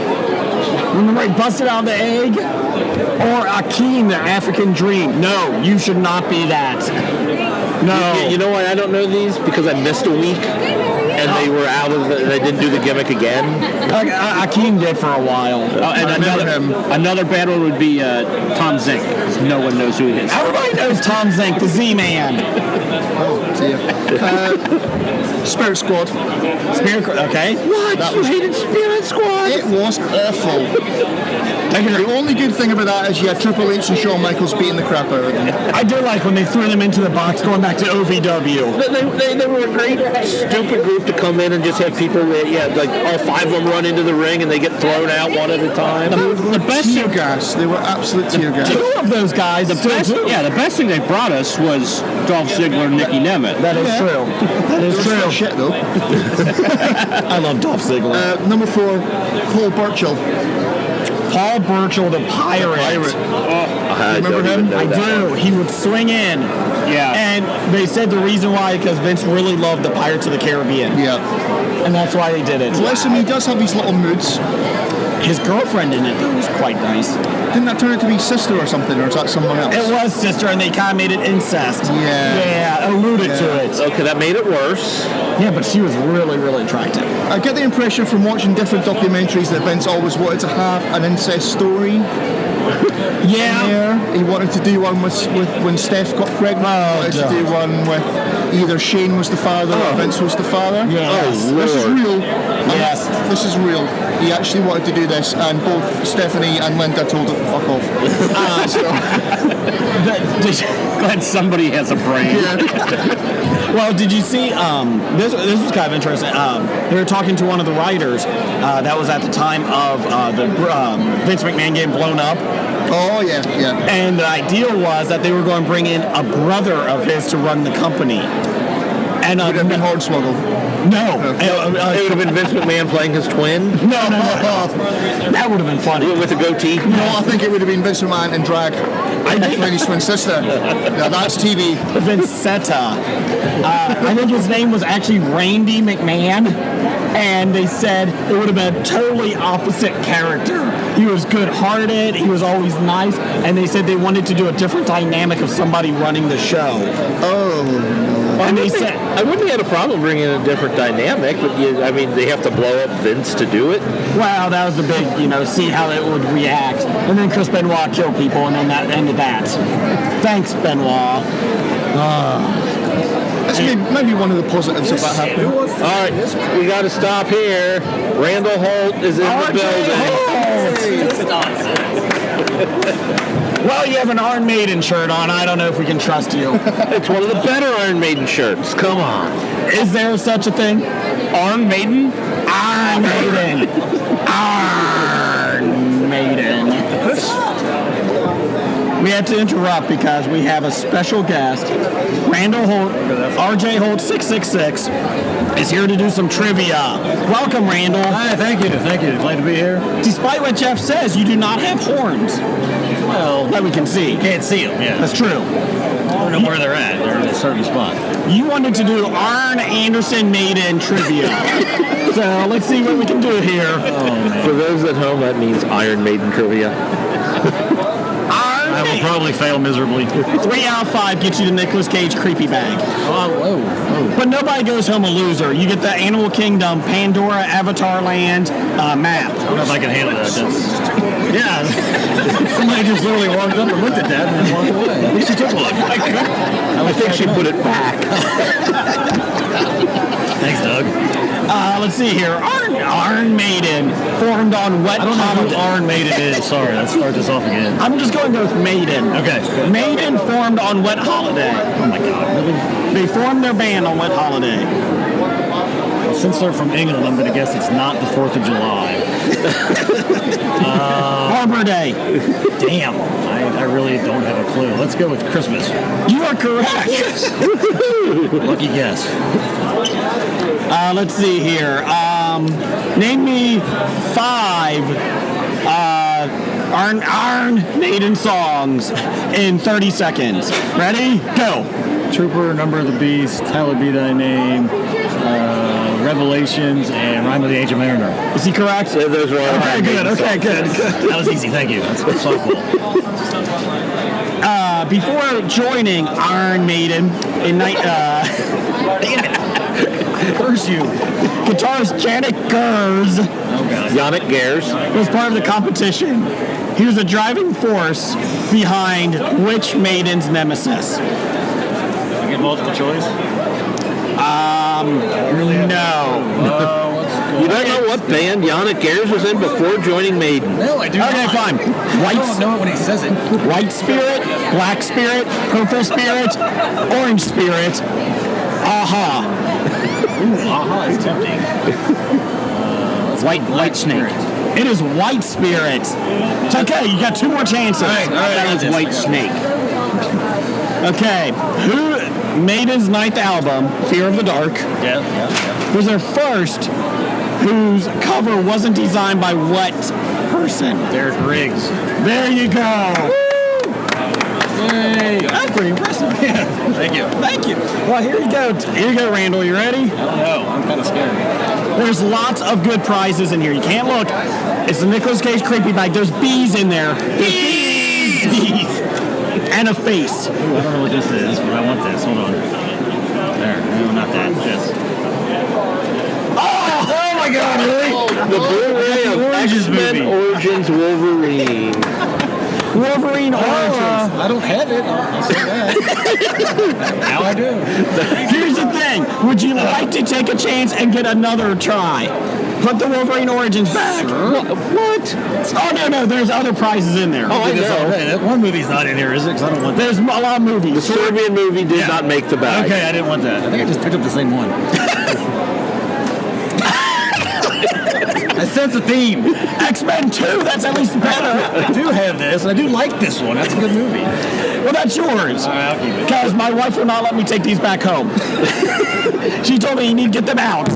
Remember he busted out the egg? Or Akeem, the African Dream? No, you should not be that. No. You know why I don't know these? Because I missed a week and they were out of they didn't do the gimmick again. Akeem did for a while. And another bad one would be Tom Zink, 'cause no one knows who he is. Everybody knows Tom Zink, the Z-Man. Oh dear. Spirit Squad. Okay. What? You hated Spirit Squad? It was awful. The only good thing about that is you had Triple H and Shawn Michaels beating the crap out of them. I do like when they threw them into the box going back to OVW. They were a great stupid group to come in and just have people that, like all 5 of them run into the ring and they get thrown out one at a time. The best tear gas. They were absolute tear gas. 2 of those guys. The best thing they brought us was Dolph Ziggler and Nicky Nemeth. That is true. That is true. Shit though. I love Dolph Ziggler. Number 4, Cole Burchill. Paul Burchill, the pirate. I Remember don't even him? know I that. do. He would swing in. Yeah. And they said the reason why because Vince really loved the Pirates of the Caribbean. Yeah. And that's why they did it. Bless him, he does have these little moods. His girlfriend in it though was quite nice. Didn't that turn out to be sister or something, or is that someone else? It was sister, and they kind of made it incest. Yeah. Alluded to it. Okay, that made it worse. Yeah, but she was really, really attractive. I get the impression from watching different documentaries that Vince always wanted to have an incest story. Yeah. There. He wanted to do one with when Steph got pregnant. He wanted to do one with either Shane was the father or Vince was the father. Yes. This is Lord. real. Yes. This is real. He actually wanted to do this, and both Stephanie and Linda told him to fuck off. Glad somebody has a brain. Well, did you see? This was kind of interesting. They were talking to one of the writers that was at the time of the Vince McMahon getting blown up. Oh yeah. And the idea was that they were going to bring in a brother of his to run the company. And Would it have been Hornswoggle? no, It would have been Vince McMahon playing his twin no. That would have been funny. with a goatee. No, I think it would have been Vince McMahon in drag. Playing his twin sister. Now that's TV. Vincetta. I think his name was actually Randy McMahon, and they said it would have been a totally opposite character. He was good-hearted, he was always nice, and they said they wanted to do a different dynamic of somebody running the show. Oh. And they said, I wouldn't have had a problem bringing in a different dynamic, but they have to blow up Vince to do it. well, that was the big, see how it would react. And then Chris Benoit killed people, and then that ended that. Thanks, Benoit. That's maybe one of the positives of that happening. All right, we got to stop here. Randall Holt is in the building. Well, you have an Iron Maiden shirt on. I don't know if we can trust you. It's one of the better Iron Maiden shirts. Come on. Is there such a thing? Iron Maiden? Iron Maiden. Iron Maiden. We had to interrupt because we have a special guest. Randall Holt, RJ Holt 666, is here to do some trivia. Welcome, Randall. Hi, thank you. Glad to be here. Despite what Jeff says, you do not have horns. Well, That we can see. can't see them, yeah. That's true. I don't know where they're at. They're in a certain spot. You wanted to do Arn Anderson Maiden trivia. So let's see what we can do here. For those at home, that means Iron Maiden trivia. Arn I will probably fail miserably. 3 out of 5 gets you the Nicolas Cage creepy bag. Oh. But nobody goes home a loser. You get the Animal Kingdom, Pandora, Avatar Land map. I don't know if I can handle that. Yeah. Somebody just literally walked up and looked at that and then walked away. At least she took one. I think she put it back. Thanks, Doug. Let's see here. Iron Maiden formed on what I don't know holiday? who Iron Maiden is. Sorry, let's start this off again. I'm just going to go with Maiden. Okay. Maiden formed on what holiday? Oh my God, really? They formed their band on what holiday? Well, since they're from England, I'm going to guess it's not the 4th of July. Arbor Day. Damn, I really don't have a clue. Let's go with Christmas. You are correct. Lucky guess. Let's see here. Name me 5 Iron Maiden songs in 30 seconds. Ready? Go. Trooper, Number of the Beast, Hallowed Be Thy Name, Revelations, and Rhyme of the Ancient Mariner. Is he correct? Yeah, those were all Okay, good. Okay, good. That was easy, thank you. That's softball. Before joining Iron Maiden in Curse you. guitarist Janet Gers Oh, God. Yannick Gers. was part of the competition. He was a driving force behind which Maiden's nemesis? I get multiple choice? No. You don't know what band Yannick Gers was in before joining Maiden? No, I do Okay, not. fine. I don't know it when he says it. White Spirit, Black Spirit, Purple Spirit, Orange Spirit, Aha. Aha, it's tempting. White Snake. It is White Spirit. It's okay, you got 2 more chances. All right, That was yes. White Snake. Okay, who Maiden's 9th album, Fear of the Dark, Yeah. was their first whose cover wasn't designed by what person? Derek Riggs. There you go. Yay. That's pretty impressive. Thank you. Thank you. Well, here you go. Here you go, Randall. You ready? I don't know. I'm kind of scared. There's lots of good prizes in here. You can't look. It's the Nicolas Cage creepy bag. There's bees in there. There's bees. And a face. I don't know what this is, but I want this. Hold on. There. No, not that. This. Oh my God! Really? The Blu-ray of Origins X-Men movie. Origins Wolverine. Wolverine Origins. I don't have it. I'll say that. Now I do. Here's the thing. Would you like to take a chance and get another try? Put the Wolverine Origins back. What? Oh, no. There's other prizes in there. Oh, I know. Hey, that one movie's not in here, is it? Because I don't want that. There's a lot of movies. The Serbian movie did not make the bag. Okay, I didn't want that. I think I just picked up the same one. I sense a theme. X-Men 2, that's at least better. I do have this, and I do like this one. That's a good movie. Well, that's yours. All right, I'll keep it. Because my wife will not let me take these back home. She told me you need to get them out.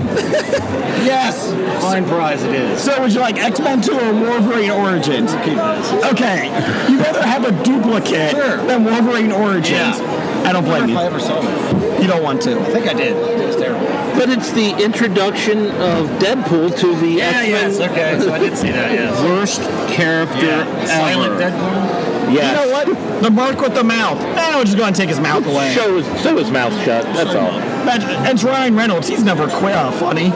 Yes. Fine prize it is. So would you like X-Men 2 or Wolverine Origins? Keep this. Okay. You'd rather have a duplicate Sure. than Wolverine Origins. Yeah. I don't I blame wonder if I you. ever saw that. You don't want to. I think I did. It was terrible. But it's the introduction of Deadpool to the Yeah, X-Men. yes. Okay, so I did see that, yes. Worst character Silent ever. Deadpool. Yes. You know what? The mark with the mouth. We're just going to take his mouth away. Show his mouth shut. That's all. That's Ryan Reynolds. He's never funny.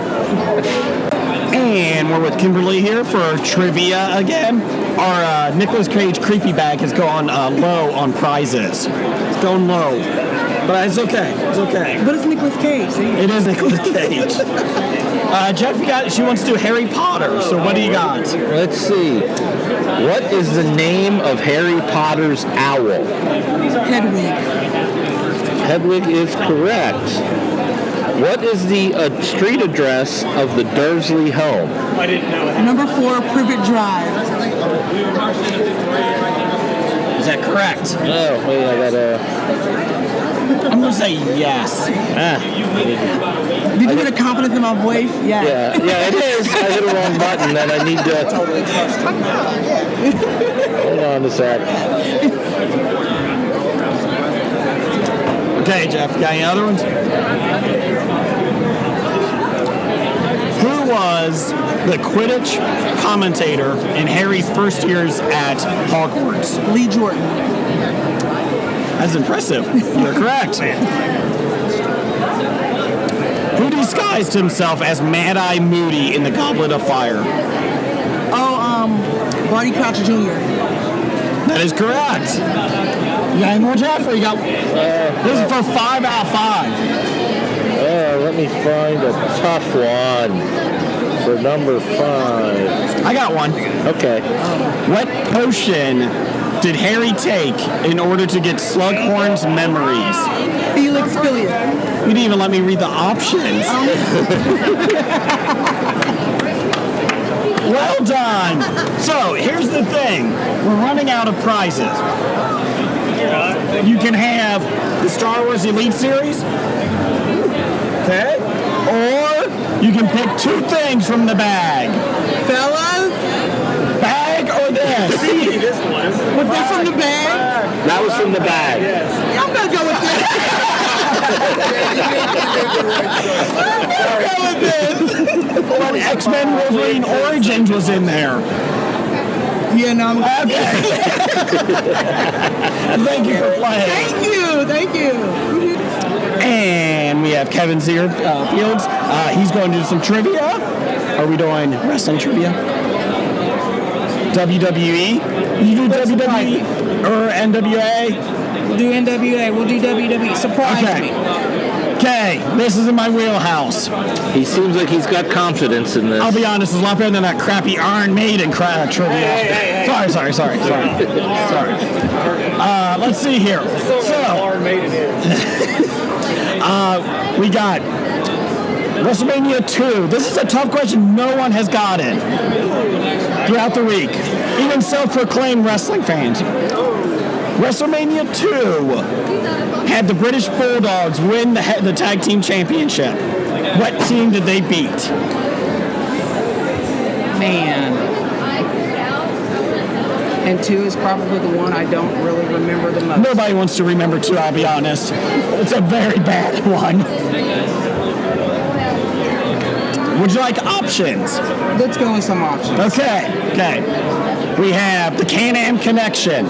And we're with Kimberly here for trivia again. Our Nicolas Cage creepy bag has gone low on prizes. It's going low. But it's okay. It's okay. But it's Nicolas Cage. See? It is Nicolas Cage. Jeff, she wants to do Harry Potter. So what do you got? Let's see. What is the name of Harry Potter's owl? Hedwig. Hedwig is correct. What is the street address of the Dursley home? Number 4, Privet Drive. Is that correct? Oh, wait, I gotta... I'm going to say yes. Did you hear the confidence in my voice? Yes. Yeah, it is. I hit the wrong button, and I need to... Hold on a sec. Okay, Jeff, got any other ones? Who was the Quidditch commentator in Harry's first years at Hogwarts? Lee Jordan. That's impressive. You're correct. Who disguised himself as Mad-Eye Moody in the Goblet of Fire? Barty Crouch Jr. That is correct. You got any more, Jeff? Or you got? This is for 5 out of 5. Let me find a tough one for number 5. I got one. Okay. What potion did Harry take in order to get Slughorn's memories? Felix Filius. You didn't even let me read the options. Well done. So here's the thing. We're running out of prizes. You can have the Star Wars Elite Series. Okay. Or you can pick 2 things from the bag. Fellas, Bag or this? See this one. was that from the bag? That was from the bag. I'm gonna go with this. But X-Men Wolverine Origins was in there. Yeah, no, I'm Okay. Thank you for playing. Thank you. And we have Kevin Fields. He's going to do some trivia. Are we doing wrestling trivia? WWE? You do WWE or NWA? We'll do NWA. We'll do WWE. Surprise me. Okay, this is in my wheelhouse. He seems like he's got confidence in this. I'll be honest, it's a lot better than that crappy Iron Maiden trivia. Sorry. Let's see here. So, we got WrestleMania 2. This is a tough question. No one has got it throughout the week. Even self-proclaimed wrestling fans. WrestleMania 2 had the British Bulldogs win the tag team championship. What team did they beat? Man. And 2 is probably the one I don't really remember the most. Nobody wants to remember 2, I'll be honest. It's a very bad one. Would you like options? Let's go with some options. Okay. We have the Can-Am Connection.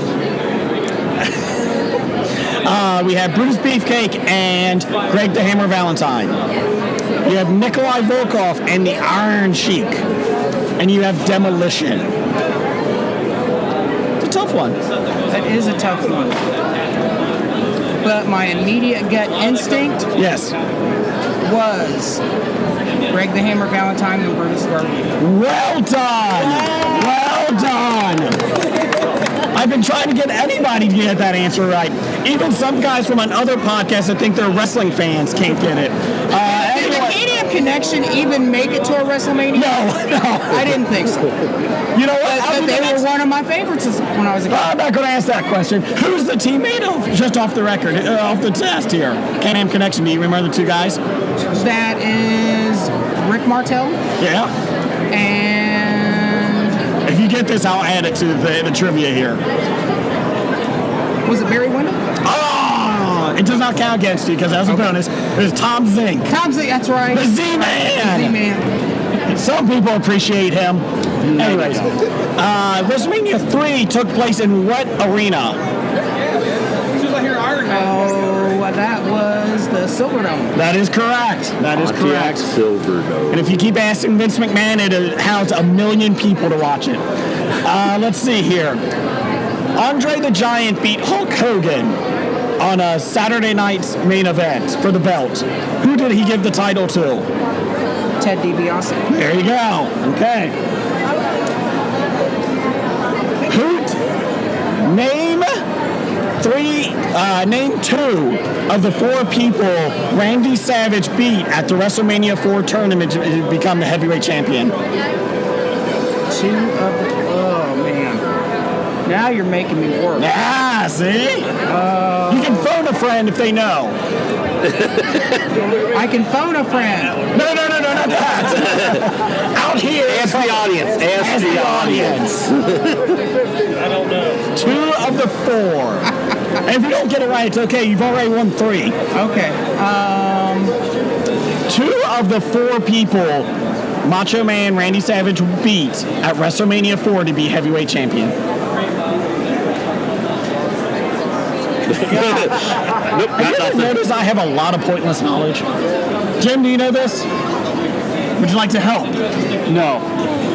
We have Brutus Beefcake and Greg the Hammer Valentine. You have Nikolai Volkov and the Iron Sheik. And you have Demolition. It's a tough one. That is a tough one. But my immediate gut instinct was Greg the Hammer Valentine and Brutus Garvey. Well done! I've been trying to get anybody to get that answer right. Even some guys from another podcast that think they're wrestling fans can't get it. Did the Can-Am Connection even make it to a WrestleMania? No. I didn't think so. You know what? But they were one of my favorites when I was a kid. I'm not going to ask that question. Who's the teammate of? Just off the record, off the test here. Can-Am Connection. Do you remember the 2 guys? That is Rick Martel. Yeah. And if you get this, I'll add it to the trivia here. Was it Barry Windham? Oh, it does not count against you because that's a bonus. There's Tom Zink. Tom Zink, that's right. The Z-Man. Some people appreciate him. Anyways, WrestleMania 3 took place in what arena? That was the Silverdome. That is correct. Silverdome. And if you keep asking Vince McMahon, it housed 1 million people to watch it. Let's see here. Andre the Giant beat Hulk Hogan on a Saturday night's main event for the belt. Who did he give the title to? Ted DiBiase. There you go. Okay. Name 2 of the 4 people Randy Savage beat at the WrestleMania 4 tournament to become the heavyweight champion. 2 of the... Oh, man. Now you're making me work. Ah, see? You can phone a friend if they know. I can phone a friend. No, not that. Out here. Ask the audience. Ask the audience. I don't know. 2 of the 4. And if you don't get it right, it's okay. You've already won 3. Okay. 2 of the 4 people Macho Man Randy Savage beat at WrestleMania 4 to be heavyweight champion. Nope, Have got you ever nothing. noticed I have a lot of pointless knowledge? Jim, do you know this? Would you like to help? No,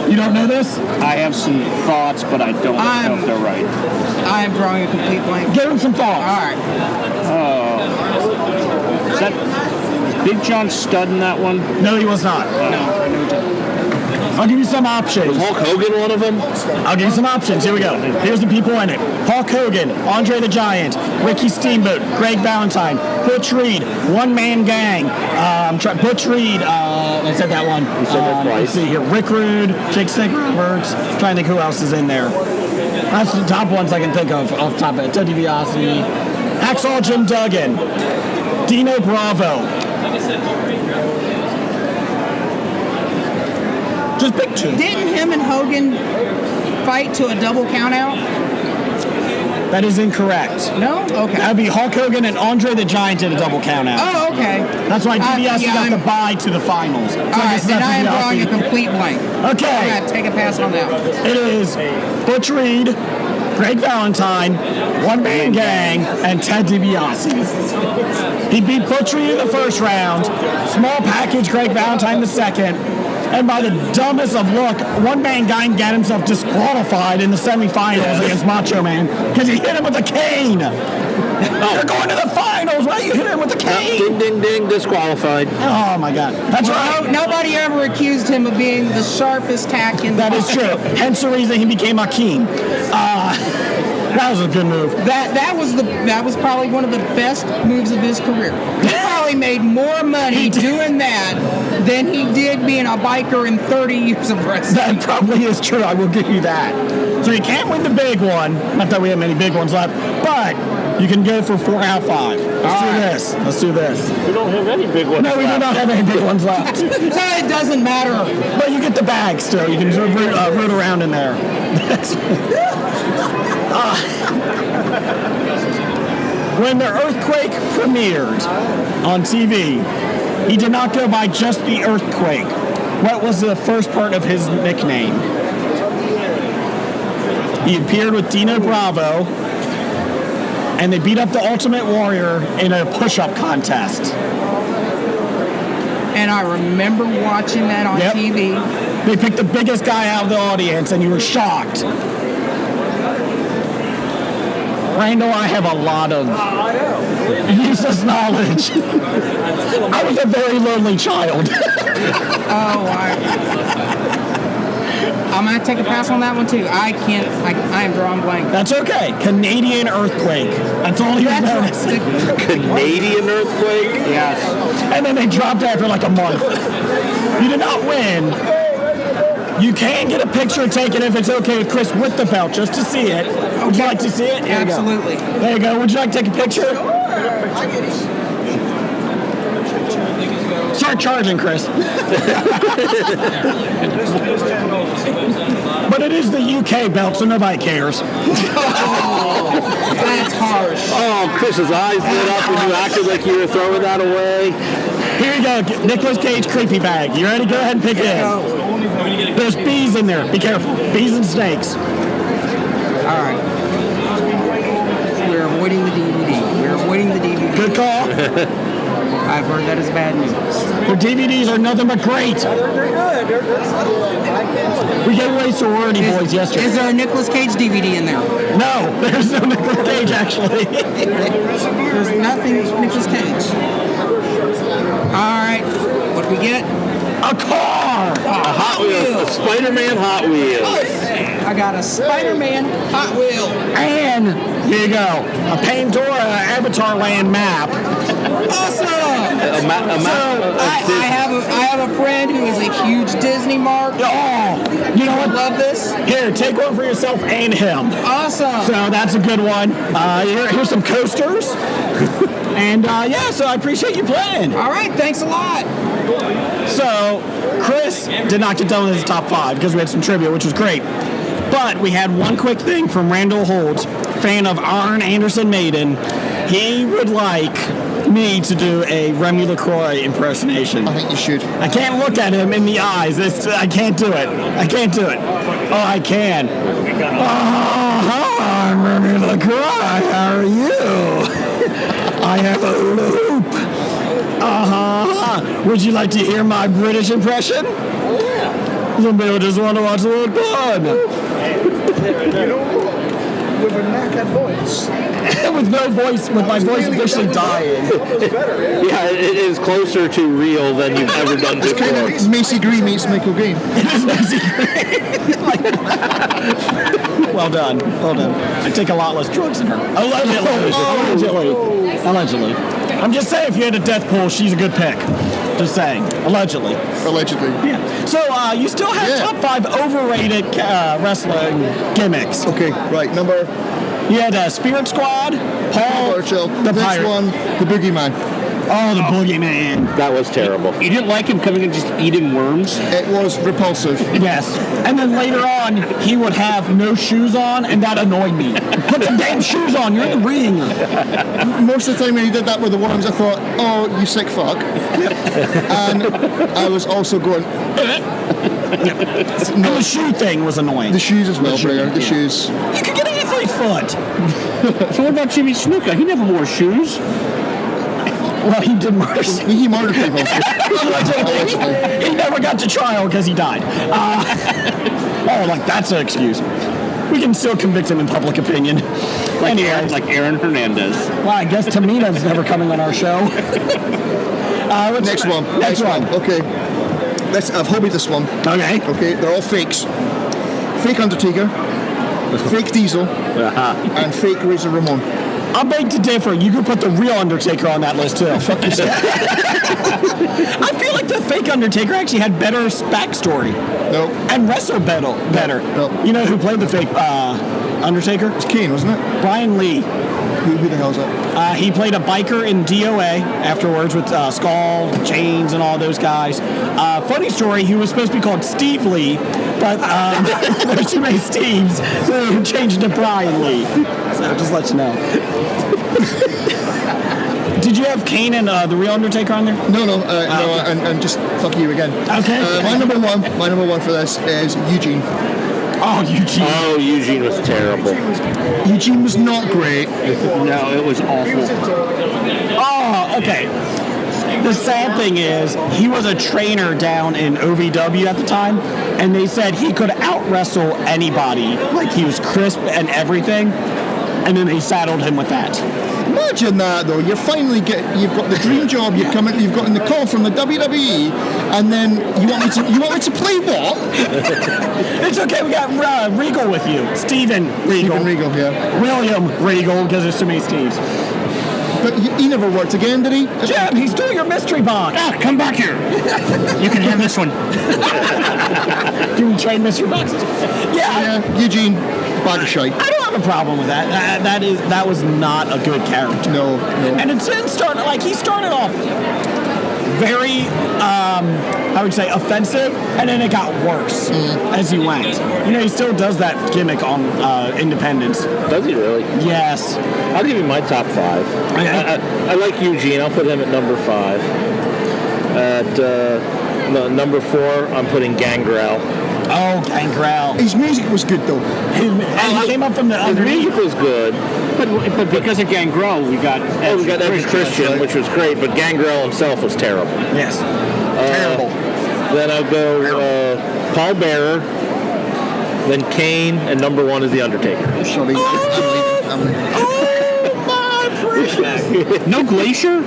You don't know this? I have some thoughts, but I don't know if they're right. I am drawing a complete blank. Give him some thoughts. All right. Is that Big John Studd in that one? No, he was not. I'll give you some options. Was Hulk Hogan one of them? I'll give you some options. Here we go. Here's the people in it. Hulk Hogan, Andre the Giant, Ricky Steamboat, Greg Valentine, Butch Reed, One Man Gang, Butch Reed, I said that one. You said that twice. Let's see here. Rick Rude, Jake Snake Roberts. Trying to think who else is in there. That's the top ones I can think of off the top of it. Ted DiBiase, Hacksaw Jim Duggan, Dino Bravo. Just pick two. Didn't him and Hogan fight to a double count out? That is incorrect. No? Okay. That would be Hulk Hogan and Andre the Giant did a double count out. Oh, okay. That's why DiBiase yeah, got the bye to the finals. So All right, then I am drawing a complete blank. Okay. I'm going to take a pass on that one. It is Butch Reed, Greg Valentine, One Man Gang, and Ted DiBiase. He beat Butch Reed in the first round, small package Greg Valentine the second, and by the dumbest of luck, One Man Gang got himself disqualified in the semifinals against Macho Man because he hit him with a cane. You're going to the finals. Why you hit him with a cane? Ding, ding, ding, disqualified. Oh my God. That's right. Nobody ever accused him of being the sharpest tack in the That is true. Hence the reason he became Akeem. That was a good move. That was probably one of the best moves of his career. He probably made more money doing that than he did being a biker in 30 years of wrestling. That probably is true. I will give you that. So you can't win the big one. Not that we have many big ones left, but you can go for 4 out of 5. Let's do this. We don't have any big ones. No, we do not have any big ones left. So it doesn't matter. But you get the bag still. You can sort of root around in there. When the earthquake premiered on TV, he did not go by just the earthquake. What was the first part of his nickname? He appeared with Dino Bravo, and they beat up the Ultimate Warrior in a push-up contest. And I remember watching that on TV. They picked the biggest guy out of the audience, and you were shocked. Randall, I have a lot of useless knowledge. I was a very lonely child. I'm going to take a pass on that one, too. I am drawing blank. That's okay. Canadian earthquake. That's all he was known as. Canadian earthquake? Yes. And then they dropped after like a month. You did not win. You can get a picture taken if it's okay with Chris with the belt, just to see it. Would you like to see it? Here Absolutely. You go. There you go. Would you like to take a picture? Start charging, Chris. But it is the UK belt, so nobody cares. That's harsh. Oh, Chris's eyes lit up when you acted like you were throwing that away. Here you go. Nicolas Cage creepy bag. You ready? Go ahead and pick it in. There's bees in there. Be careful. Bees and snakes. All right. We're avoiding the DVD. Good call. I've heard that is bad news. The DVDs are nothing but great. We gave away Sorority Boys yesterday. Is there a Nicolas Cage DVD in there? No, there's no Nicolas Cage actually. There's nothing Nicolas Cage. All right. What do we get? A car. A Hot Wheels. A Spider-Man Hot Wheels. I got a Spider-Man Hot Wheel. And here you go. A Pandora Avatar Land map. Awesome. A map. I have a friend who is a huge Disney mark. Oh, you know what? Love this. Here, take one for yourself and him. Awesome. So that's a good one. Here's some coasters. And so I appreciate you playing. All right, thanks a lot. So Chris did not get done with his top 5 because we had some trivia, which was great. But we had one quick thing from Randall Holt, fan of Arn Anderson Maiden. He would like me to do a Remy LaCroix impersonation. I think you should. I can't look at him in the eyes. I can't do it. Oh, I can. Oh, hi, I'm Remy LaCroix. How are you? I have a loop. Would you like to hear my British impression? Some people just want to watch the World Cup. With a knackered voice. With no voice, with my voice officially dying. Yeah, it is closer to real than you've ever done before. Kind of Macy Green meets Michael Green. It is basically Well done. I take a lot less drugs than her. Allegedly. I'm just saying, if you had a death pool, she's a good pick. Just saying. Allegedly. Yeah. So you still have top 5 overrated wrestling gimmicks. Okay, right. Number. You had Spirit Squad, Paul, Churchill. the Next Pirate. one, the Boogeyman. Oh, the Boogeyman. That was terrible. You didn't like him coming and just eating worms? It was repulsive. Yes. And then later on, he would have no shoes on, and that annoyed me. Put some damn shoes on. You're in the ring. Most of the time when he did that with the worms, I thought, oh, you sick fuck. And I was also going... And the shoe thing was annoying. The shoes as well, Bringer. The shoes. You could get an athlete foot. So what about Jimmy Snuka? He never wore shoes. Well, he did murder. He murdered people. Allegedly. He never got to trial because he died. That's an excuse. We can still convict him in public opinion. Like Aaron Hernandez. Well, I guess Tamina's never coming on our show. Next one. Okay. I've hobbied this one. Okay, they're all fakes. Fake Undertaker, fake Diesel, and fake Razor Ramon. I beg to differ. You could put the real Undertaker on that list too. Fuck yourself. I feel like the fake Undertaker actually had better backstory. No. And wrestled better. No. You know who played the fake Undertaker? It's Kane, wasn't it? Brian Lee. Who the hell's that? He played a biker in DOA afterwards with Skull, Chains, and all those guys. Funny story, he was supposed to be called Steve Lee, but there's too many Steves, so they changed to Brian Lee. So just let you know. Did you have Kane and the real Undertaker on there? No, and just fuck you again. Okay. My number one for this is Eugene. Oh, Eugene. Oh, Eugene was terrible. Eugene was not great. No, it was awful. Oh, okay. The sad thing is, he was a trainer down in OVW at the time, and they said he could out-wrestle anybody. Like, he was crisp and everything, and then they saddled him with that. Imagine that, though. You've got the dream job. You've gotten the call from the WWE, and then you want me to play what? It's okay. We got Regal with you, Steven Regal. Yeah. William Regal, because there's too many Steves. But he never worked again, did he? Jim, he's doing your mystery box. Come back here. You can have this one. Do we trade mystery boxes? Yeah. Eugene, bag of shite. I don't have a problem with that. That was not a good character. No. And it didn't start he started off very, I would say, offensive, and then it got worse as he went. You know, he still does that gimmick on Independence. Does he really? Yes. I'll give you my top 5. I like Eugene. I'll put him at number 5. At number 4, I'm putting Gangrel. Oh, Gangrel. His music was good, though. He came up from the His underneath. music was good. But because of Gangrel, we got Edge Christian, which was great, but Gangrel himself was terrible. Yes. Terrible. Then I'll go Paul Bearer, then Kane, and number 1 is The Undertaker. Sorry. I'm leaving. Oh, my precious. no Glacier?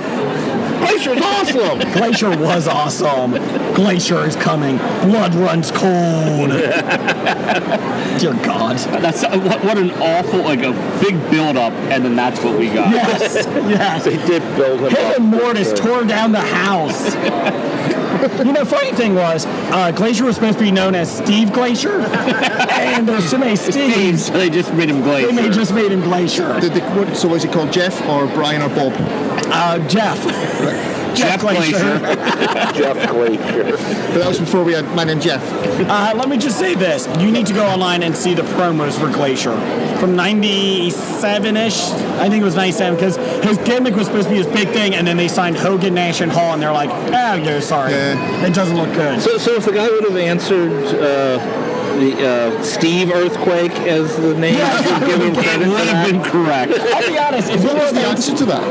Glacier's awesome! Glacier was awesome. Glacier is coming. Blood runs cold. Dear God. That's what an awful, a big build-up, and then that's what we got. Yes. They did build him up. Him and Mortis tore down the house. You know, funny thing was, Glacier was supposed to be known as Steve Glacier, and there's so many Steves. So they just made him Glacier. They just made him Glacier. So was he called Jeff or Brian or Bob? Jeff. Jeff Glacier. Jeff Glacier. But that was before we had my name Jeff. Let me just say this. You need to go online and see the promos for Glacier. From 97-ish, I think it was 97, because his gimmick was supposed to be his big thing, and then they signed Hogan, Nash, and Hall, and they're like, yeah, sorry. It doesn't look good. So if the guy would have answered Steve Earthquake as the name. Giving credit would have been correct. I'll be honest. If What was it the answer to that?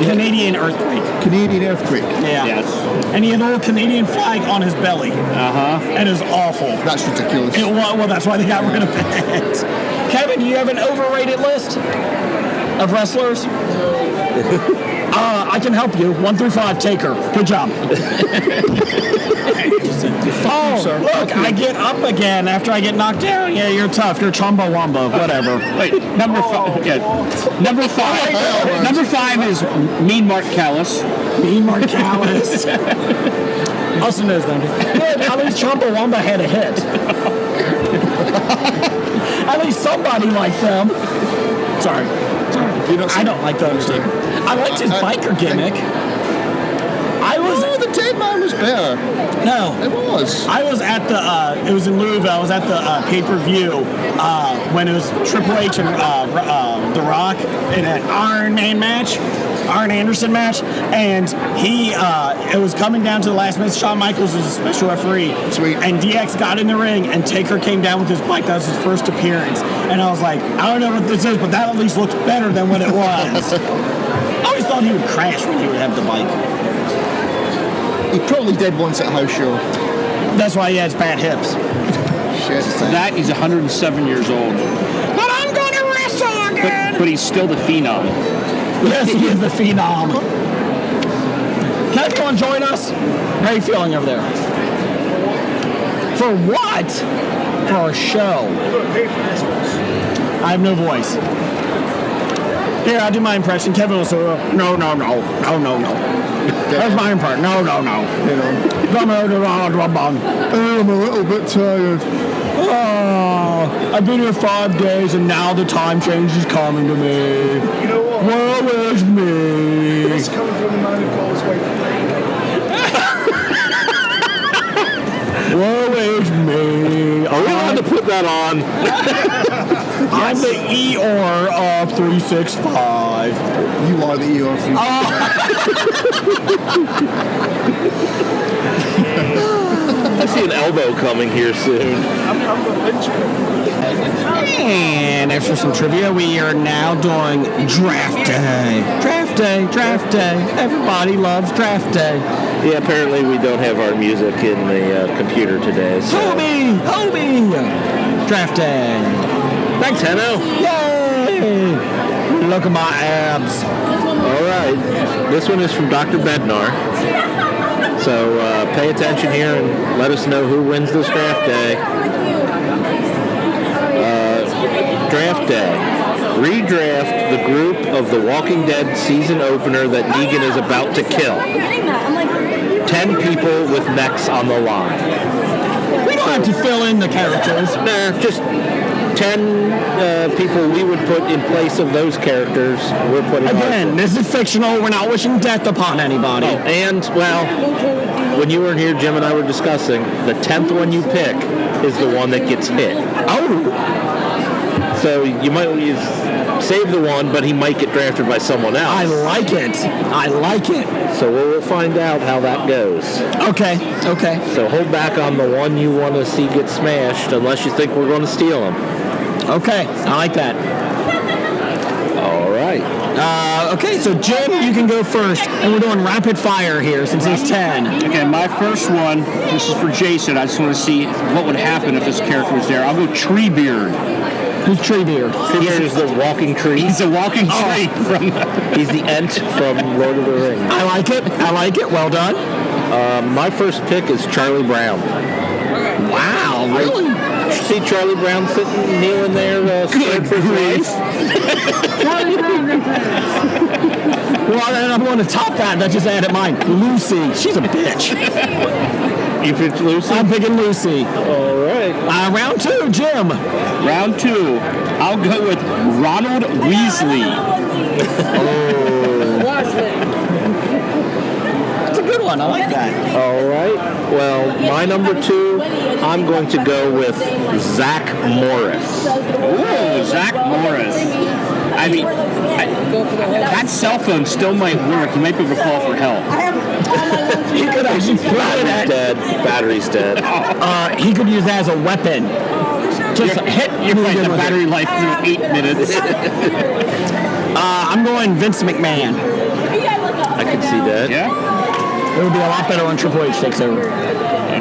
Canadian earthquake. Canadian earthquake. Yeah. Yes. And he had a little Canadian flag on his belly. And it was awful. That's ridiculous. Well, that's why they got rid of it. Kevin, do you have an overrated list of wrestlers? I can help you. 1 through 5, Taker. Good job. Look, I get up again after I get knocked down. Yeah, you're tough. You're Chumbawamba. Whatever. Wait, number 5. Yeah. Number 5. Number 5 is Mean Mark Callis. Mean Mark Callis. Also knows them. Good. At least Chumbawamba had a hit. At least somebody liked them. Sorry. I don't like the Undertaker. I liked his biker gimmick. The Dead Man was better. No. It was. I was at the, it was in Louisville, I was at the pay-per-view when it was Triple H and The Rock in an Arn Anderson match, and it was coming down to the last minute. Shawn Michaels was a special referee. Sweet. And DX got in the ring, and Taker came down with his bike. That was his first appearance. And I was like, I don't know what this is, but that at least looks better than what it was. I always thought he would crash when he would have the bike. He probably did once at a house show. That's why he has bad hips. Shit. That he's 107 years old. But I'm going to wrestle again! But he's still the phenom. Yes, he is the phenom. Can everyone join us? How are you feeling over there? For what? For a show. I have no voice. Here, I'll do my impression. Kevin will say, no. That's my impression. No. You know. I'm a little bit tired. Oh, I've been here 5 days and now the time change is coming to me. You know what? Woe is me. It's coming from the man who calls way Woe is me. Are we allowed to put that on? I'm the Eeyore of 365. You are the ER. I see an elbow coming here soon. I'm the linchpin. And after some trivia, we are now doing Draft Day. Draft Day. Everybody loves Draft Day. Yeah, apparently we don't have our music in the computer today. So. Hobie! Draft Day. Thanks, Henno. Yay! Look at my abs. All right. This one is from Dr. Bednar. So pay attention here and let us know who wins this draft day. Draft day. Redraft the group of The Walking Dead season opener that Negan is about to kill. 10 people with necks on the line. We don't have to fill in the characters. Nah, just 10 people we would put in place of those characters. We're putting Again, this is fictional. We're not wishing death upon anybody. Oh, and, well, when you were here, Jim and I were discussing, the 10th one you pick is the one that gets hit. Oh! So you might save the one, but he might get drafted by someone else. I like it. So we'll find out how that goes. Okay. So hold back on the one you want to see get smashed, unless you think we're going to steal him. Okay, I like that. All right. Okay, so Jim, you can go first, and we're doing rapid fire here since he's 10. Okay, my first one, this is for Jason. I just want to see what would happen if this character was there. I'll go Treebeard. Who's Treebeard? Treebeard is the walking tree. He's a walking tree. He's the Ent from Lord of the Rings. I like it. Well done. My first pick is Charlie Brown. Wow, really? See Charlie Brown sitting, kneeling there, scared for his life? Well, then I'm going to top that. That just added mine. Lucy. She's a bitch. You picked Lucy? I'm picking Lucy. All right. Round 2, Jim. Round 2, I'll go with Ronald Weasley. That's a good one. I like that. All right. Well, my number 2, I'm going to go with Zach Morris. Ooh, Zach Morris. I I mean, that cell phone still might work. You might be able to call for help. He could actually fly that. Dead. Battery's dead. He could use that as a weapon. Just hit. You're right. The battery life is about 8 minutes. I'm going Vince McMahon. I could see that. Yeah. It would be a lot better when Triple H takes over.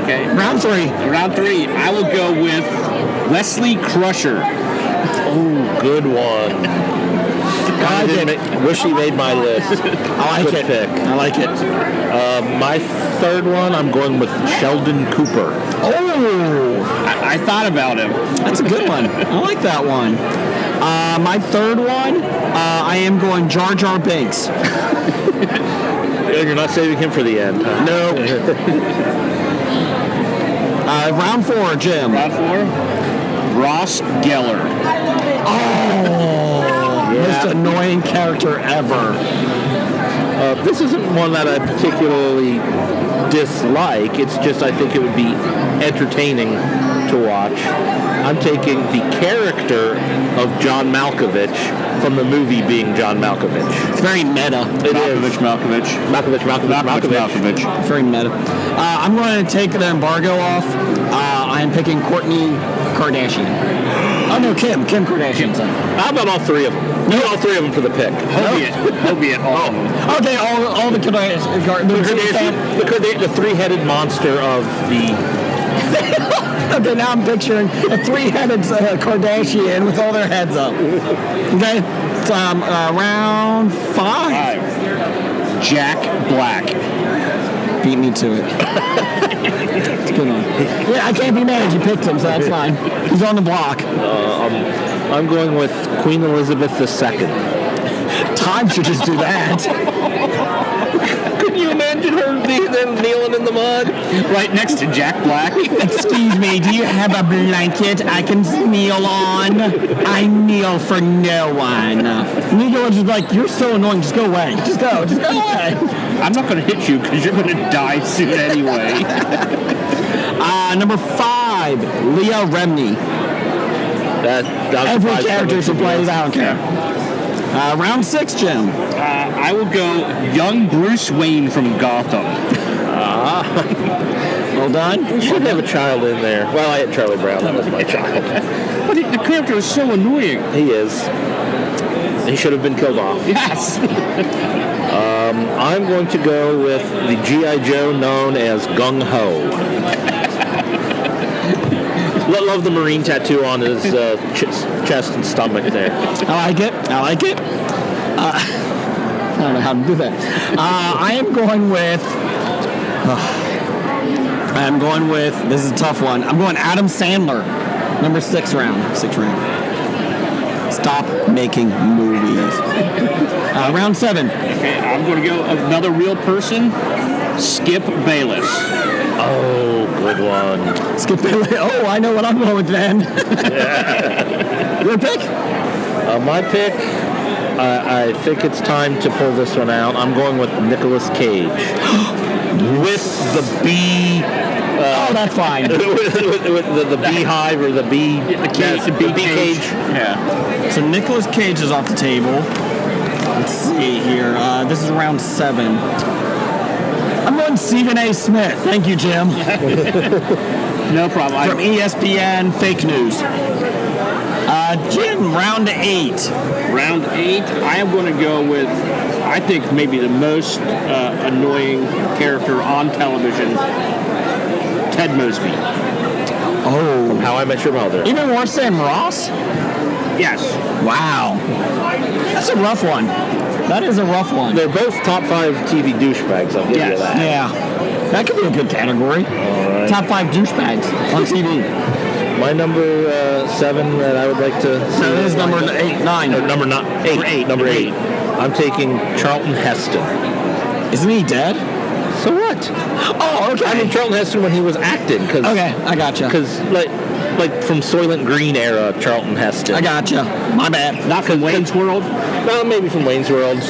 Okay. Round 3. Round 3. I will go with Wesley Crusher. Oh, good one. I like it. Wish he made my list. I like Good it. pick. I like it. My third one, I'm going with Sheldon Cooper. Oh, I thought about him. that's a good one. I like that one. My third one, I am going Jar Jar Binks. You're not saving him for the end, huh? No. Round 4, Jim. Round 4. Ross Geller. Most annoying character ever. This isn't one that I particularly dislike. It's just I think it would be entertaining to watch. I'm taking the character of John Malkovich from the movie being John Malkovich. It's very meta. It is. Malkovich. Malkovich. Very meta. I'm going to take the embargo off. I am picking Kourtney Kardashian. Oh no, Kim Kardashian. How about all three of them? You all three of them for the pick. He'll be at all of them. Okay, all the Kardashian. The three-headed monster of the... Okay, now I'm picturing a three-headed Kardashian with all their heads up. Okay, so round 5. Jack Black. Beat me to it. It's a good one. Yeah, I can't be mad. You picked him, so that's fine. He's on the block. I'm going with Queen Elizabeth II. Time should just do that. Could you imagine her kneeling in the mud? Right next to Jack Black. Excuse me, do you have a blanket I can kneel on? I kneel for no one. Nico was just like, you're so annoying, just go away. Just go away. I'm not going to hit you because you're going to die soon anyway. Number 5, Leah Remini. Every character she plays, I don't care. Round 6, Jim. I will go young Bruce Wayne from Gotham. Well done. We should have a child in there. Well, I had Charlie Brown. That was my child. But the character is so annoying. He is. He should have been killed off. Yes. I'm going to go with the G.I. Joe known as Gung Ho. Love the Marine tattoo on his chest and stomach there. I like it. I don't know how to do that. I am going with, this is a tough one. I'm going Adam Sandler. Number 6 round. Stop making movies. Round 7. Okay, I'm going to go another real person, Skip Bayless. Oh, good one. Skip Bayless. Oh, I know what I'm going with then. Your pick? My pick, I think it's time to pull this one out. I'm going with Nicolas Cage. With the bee... that's fine. with the beehive or the bee... The bee cage. Yeah. So Nicolas Cage is off the table. Let's see here. This is round 7. I'm going Stephen A. Smith. Thank you, Jim. No problem. From ESPN Fake News. Jim, round 8. Round 8, I am going to go with, I think, maybe the most annoying character on television, Ted Mosby. Oh. From How I Met Your Mother. Even worse than Ross? Yes. Wow. That's a rough one. That is a rough one. They're both top 5 TV douchebags, I'll give you that. Yeah. That could be a good category. All right. Top 5 douchebags on TV. My number 7 that I would like to see. So this is number 8, 9. Or number 8. Number 8. I'm taking Charlton Heston. Isn't he dead? So what? Oh, okay. I mean Charlton Heston when he was acting. Okay, I gotcha. Because like from Soylent Green era, Charlton Heston. I gotcha. My bad. Not from Wayne's World? Well, maybe from Wayne's World.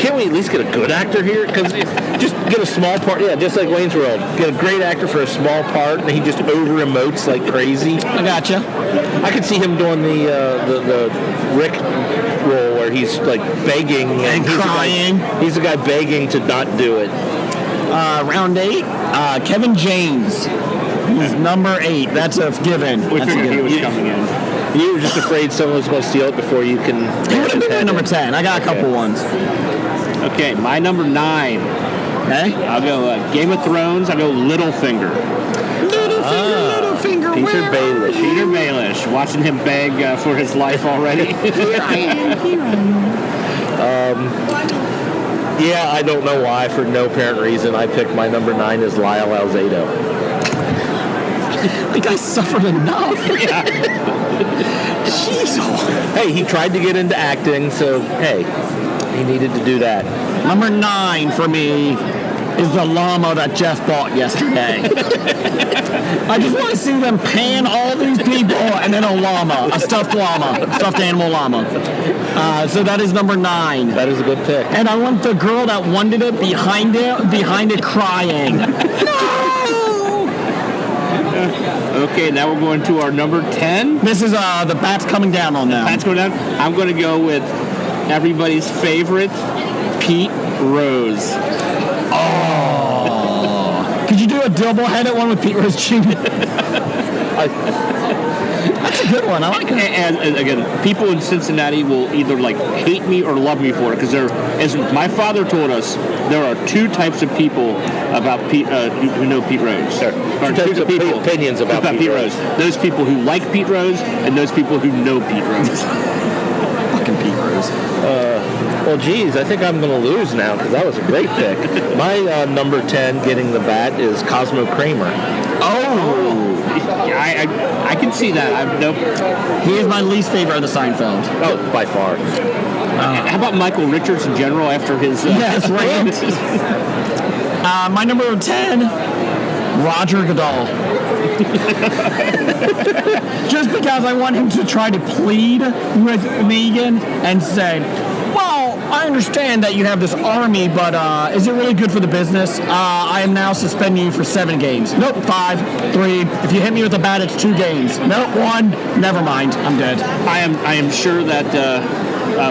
Can't we at least get a good actor here? Because just get a small part. Yeah, just like Wayne's World. Get a great actor for a small part, and he just over-emotes like crazy. I gotcha. I could see him doing the Rick role where where he's like begging And crying. He's the guy begging to not do it. Round 8, Kevin James. He's number 8. That's a given. We That's a figured he given. was coming in. You were just afraid someone was going to steal it before you can. He would have been number 10. I got a couple ones. Okay, my number 9. Okay. I'll go Game of Thrones. I'll go Littlefinger. Littlefinger. Peter Baelish. Peter Baelish. Watching him beg for his life already. Yeah, I don't know why. For no apparent reason, I picked my number 9 as Lyle Alzado. The guy suffered enough. Jeez. Hey, he tried to get into acting, so hey, he needed to do that. Number 9 for me is the llama that Jeff bought yesterday. I just want to see them pan all these people and then a llama, a stuffed animal llama. So that is number 9. That is a good pick. And I want the girl that wanted it behind it crying. Okay, now we're going to our number 10. This is the bats coming down on them. Bats going down. I'm going to go with everybody's favorite, Pete Rose. Oh. Could you do a double-headed one with Pete Rose Jr.? That's a good one. I like it. And again, people in Cincinnati will either like hate me or love me for it because as my father told us, there are 2 types of people about Pete who know Pete Rose. There are 2 types of people opinions about Pete Rose. Those people who like Pete Rose and those people who know Pete Rose. Fucking Pete Rose. Well, geez, I think I'm going to lose now because that was a great pick. My number 10 getting the bat is Cosmo Kramer. Oh. I can see that. Nope. He is my least favorite of the Seinfeld. Oh, by far. How about Michael Richards in general after his... Yes, right. My number 10, Roger Goodell. Just because I want him to try to plead with Megan and say, well, I understand that you have this army, but is it really good for the business? I am now suspending you for 7 games. Nope, 5, 3. If you hit me with a bat, it's 2 games. Nope, 1. Never mind. I'm dead. I am sure that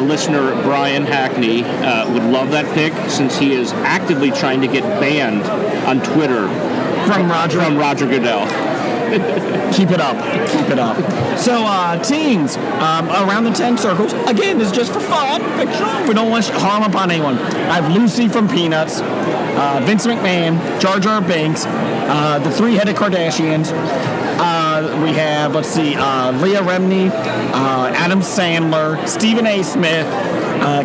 listener Brian Hackney would love that pick since he is actively trying to get banned on Twitter From Roger Goodell. Keep it up. Keep it up. So, teens, around the 10 circles. Again, this is just for fun. Fiction. We don't want to harm upon anyone. I have Lucy from Peanuts, Vince McMahon, Jar Jar Binks, the 3-headed Kardashians. We have, Leah Remini, Adam Sandler, Stephen A. Smith,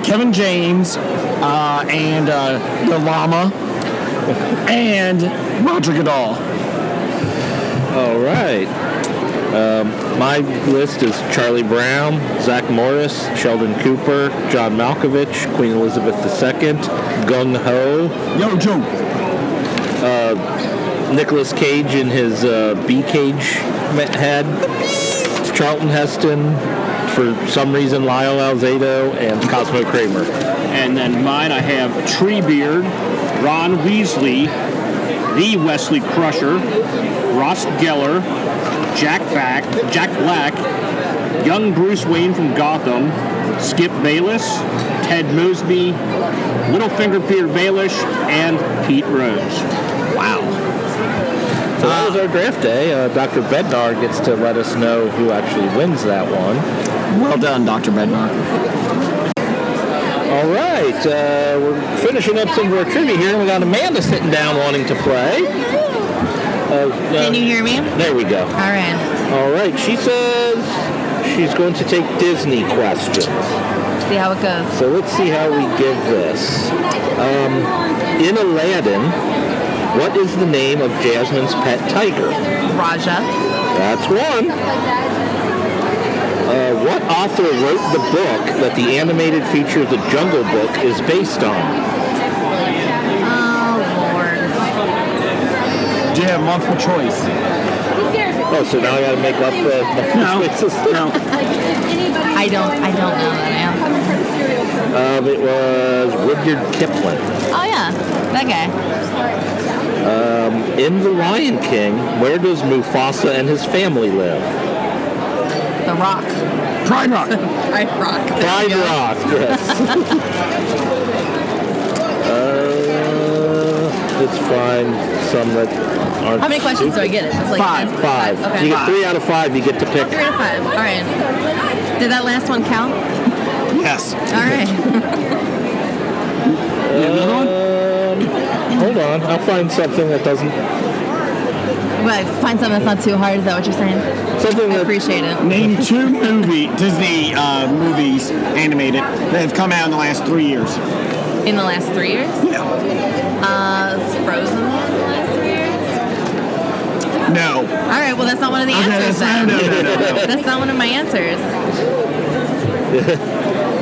Kevin James, and the llama, and Roger Goodell. All right. My list is Charlie Brown, Zach Morris, Sheldon Cooper, John Malkovich, Queen Elizabeth II, Gung Ho. Yo, Joe. Nicolas Cage in his bee cage head. Charlton Heston, for some reason, Lyle Alzado, and Cosmo Kramer. And then mine, I have Treebeard, Ron Weasley, the Wesley Crusher, Ross Geller, Jack Black, young Bruce Wayne from Gotham, Skip Bayless, Ted Mosby, Littlefinger Peter Baelish, and Pete Rose. Wow. So that was our draft day. Dr. Bednar gets to let us know who actually wins that one. Well done, Dr. Bednar. All right, we're finishing up some of our trivia here, and we got Amanda sitting down wanting to play. Can you hear me? There we go. All right. All right, she says she's going to take Disney questions. See how it goes. So let's see how we give this. In Aladdin, what is the name of Jasmine's pet tiger? Raja. That's one. What author wrote the book that the animated feature The Jungle Book is based on? Oh, Lord. Do you have multiple choice? Oh, so now I got to make up choices? No. I don't know that answer. It was Rudyard Kipling. Oh, yeah. That guy. In The Lion King, where does Mufasa and his family live? The Rock. Pride Rock. Pride Rock. There Pride you go. Rock, yes. Let's find some that aren't. How many questions do I get? Is this like Five. 5. Okay. So you get 3 out of 5. You get to pick. 3 out of 5. All right. Did that last one count? Yes. All right. Another one? Hold on. I'll find something that doesn't. But find something that's not too hard. Is that what you're saying? Something I that. appreciate it. Name 2 Disney movies, animated, that have come out in the last 3 years. In the last 3 years? Yeah. Is Frozen in the last 3 years? No. All right. Well, that's not one of the Okay, answers that's then. no. That's not one of my answers.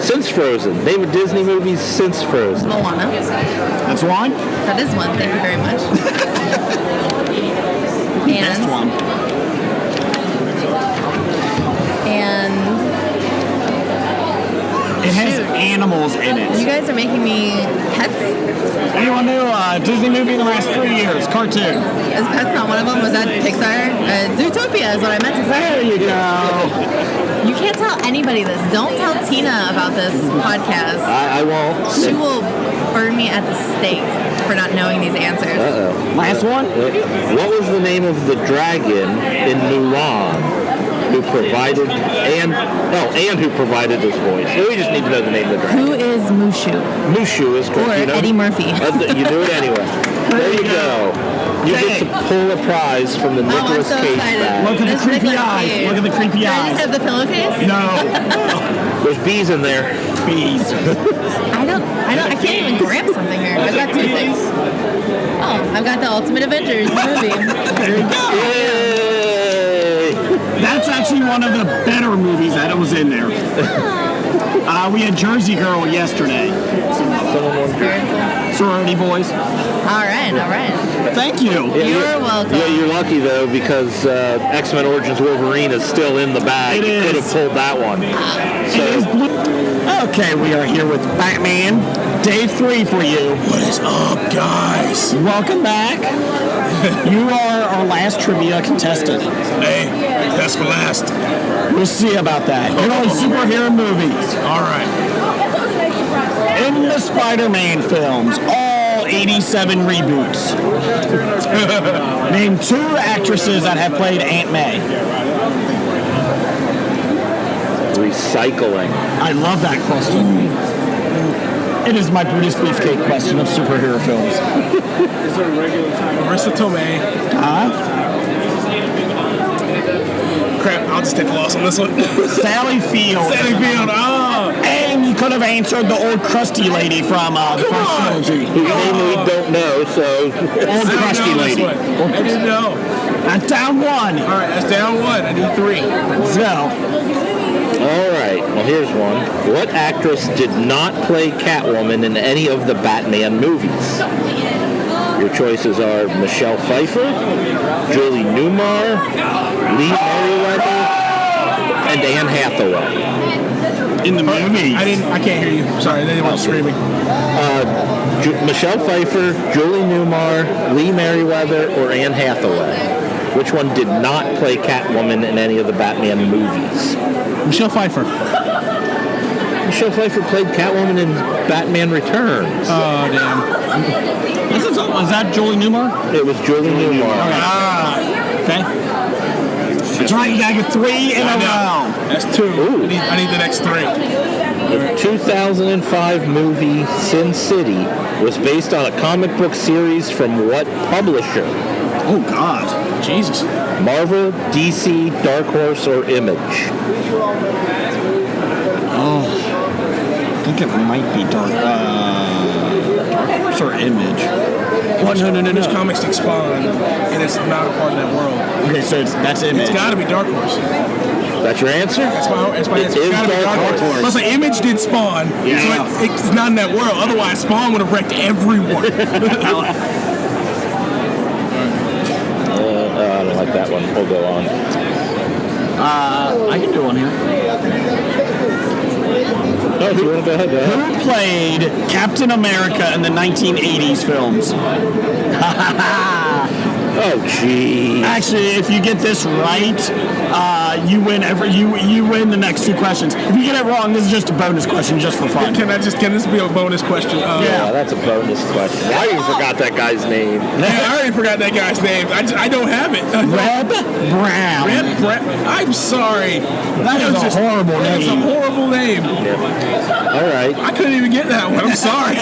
Since Frozen. Name of Disney movies since Frozen. Moana. That's one. That is one. Thank you very much. Best And one. It has animals in you it. guys are making me pets. Anyone know Disney movie in the last 3 years? Cartoon. Is Pets not one of them? Was that Pixar? Zootopia is what I meant to say. There you go. You can't tell anybody this. Don't tell Tina about this podcast. I won't. She will burn me at the stake for not knowing these answers. Uh-oh. Last one? What was the name of the dragon in Mulan who provided and who provided this voice? So we just need to know the name of the dragon. Who is Mushu? Mushu is correct. Or You know? Eddie Murphy. You do it anyway. There you go. You get to pull a prize from the I'm Nicolas so Cage excited. bag. Look at the That's creepy Nicolas eyes. Cage. Look at the creepy Can I eyes. just have the pillowcase? No. There's bees in there. Bees. I can't even grab something here. I've got 2 things. Oh, I've got the Ultimate Avengers movie. There you go. Yay! That's actually one of the better movies that was in there. We had Jersey Girl yesterday. Very cool. Sorority boys. All right. Thank you. Yeah, You're welcome. Yeah, you're lucky though because X-Men Origins Wolverine is still in the bag. It You could is. have pulled that one. It is blue. Okay, we are here with Batman. Day 3 for you. What is up, guys? Welcome back. You are our last trivia contestant. Hey, that's for last. We'll see about that. You're on superhero movies. All right. In the Spider-Man films, all 87 reboots. Name 2 actresses that have played Aunt May. Recycling. I love that question. It is my Brutus Beefcake question of superhero films. Marissa Tomei. Crap, I'll just take the loss on this one. Sally Field. Sally Field. Oh. And you could have answered the old crusty lady from the first trilogy. Whose name we don't know, so. Old crusty lady. I didn't know. That's down 1. All right, that's down 1. I need 3. So, All right, well here's one. What actress did not play Catwoman in any of the Batman movies? Your choices are Michelle Pfeiffer, Julie Newmar, Lee Merriweather, and Anne Hathaway. in the movie. I can't hear you. Sorry, they were screaming. Michelle Pfeiffer, Julie Newmar, Lee Merriweather, or Anne Hathaway? Which one did not play Catwoman in any of the Batman movies? Michelle Pfeiffer. Michelle Pfeiffer played Catwoman in Batman Returns. Oh, damn. Was that Julie Newmar? It was Julie Newmar. Okay. That's right, you gotta get 3 in a row. That's 2. I need the next 3. The 2005 movie Sin City was based on a comic book series from what publisher? Oh, God. Jesus. Marvel, DC, Dark Horse, or Image? Oh, I think it might be Dark Horse or Image. No. Image Comics take Spawn, and it's not a part of that world. Okay, so that's Image. It's got to be Dark Horse. That's your answer? That's my answer. It It's is got to be Dark Dark Horse. Plus, like, Image did Spawn, so it's not in that world. Otherwise, Spawn would have wrecked everyone. I don't like that one. We'll go on. I can do one here. No, if you want to go ahead, go ahead. Who played Captain America in the 1980s films? Oh, gee. Actually, if you get this right, you win you win the next 2 questions. If you get it wrong, this is just a bonus question, just for fun. Can this be a bonus question? Yeah, that's a bonus question. I even forgot that guy's name. Yeah, I already forgot that guy's name. I don't have it. Reb Brown. Reb Brown. I'm sorry. That is a horrible name. That's a horrible name. Yeah. All right. I couldn't even get that one. I'm sorry.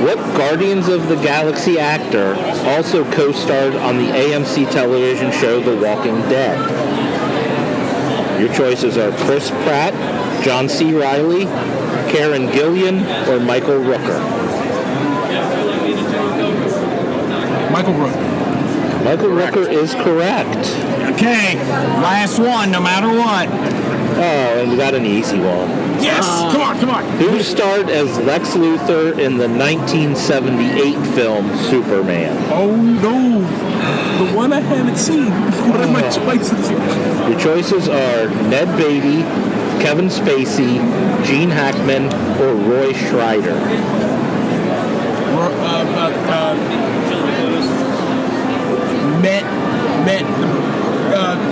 What Guardians of the Galaxy actor also co-starred on the AMC television show The Walking Dead? Your choices are Chris Pratt, John C. Reilly, Karen Gillian, or Michael Rooker. Michael Rooker. Michael Rooker is correct. Okay, last one, no matter what. Oh, and we got an easy one. Yes! Come on. Who starred as Lex Luthor in the 1978 film Superman? Oh, no. The one I haven't seen. What are my choices? Your choices are Ned Beatty, Kevin Spacey, Gene Hackman, or Roy Scheider.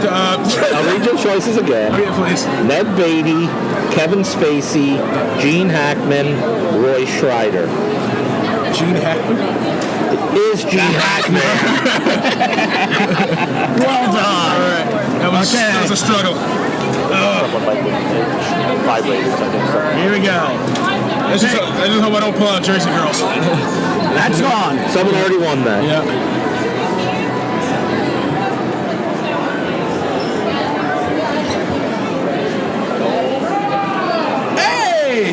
I'll read your choices again. Okay, please. Ned Beatty, Kevin Spacey, Gene Hackman, Roy Scheider. Gene Hackman? It is Gene Hackman. Well done. All right. That was a struggle. Vibrators, I think so. Here we go. I just hope I don't pull out Jersey Girls. That's gone. Someone already won that. Yeah.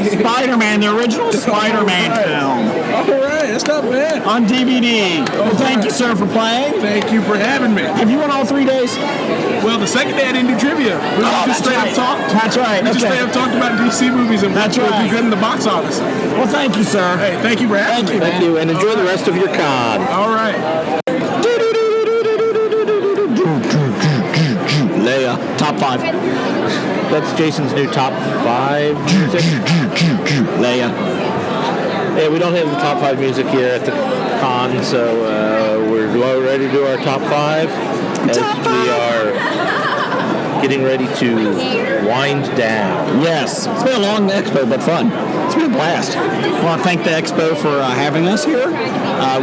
Spider-Man, the original Spider-Man film. All right, that's not bad. On DVD. Well, thank you, sir, for playing. Thank you for having me. Have you won all 3 days? Well, the second day I didn't do trivia. We just straight up talked. That's right. We just straight up talked about DC movies and what would be good in the box office. Well, thank you, sir. Hey, thank you for having me. Thank you, and enjoy the rest of your con. All right. Leia, top 5. That's Jason's new top 5 music. Leia. Yeah, we don't have the top 5 music here at the con, so we're ready to do our top 5 as we are getting ready to wind down. Yes, it's been a long expo, but fun. It's been a blast. I want to thank the expo for having us here.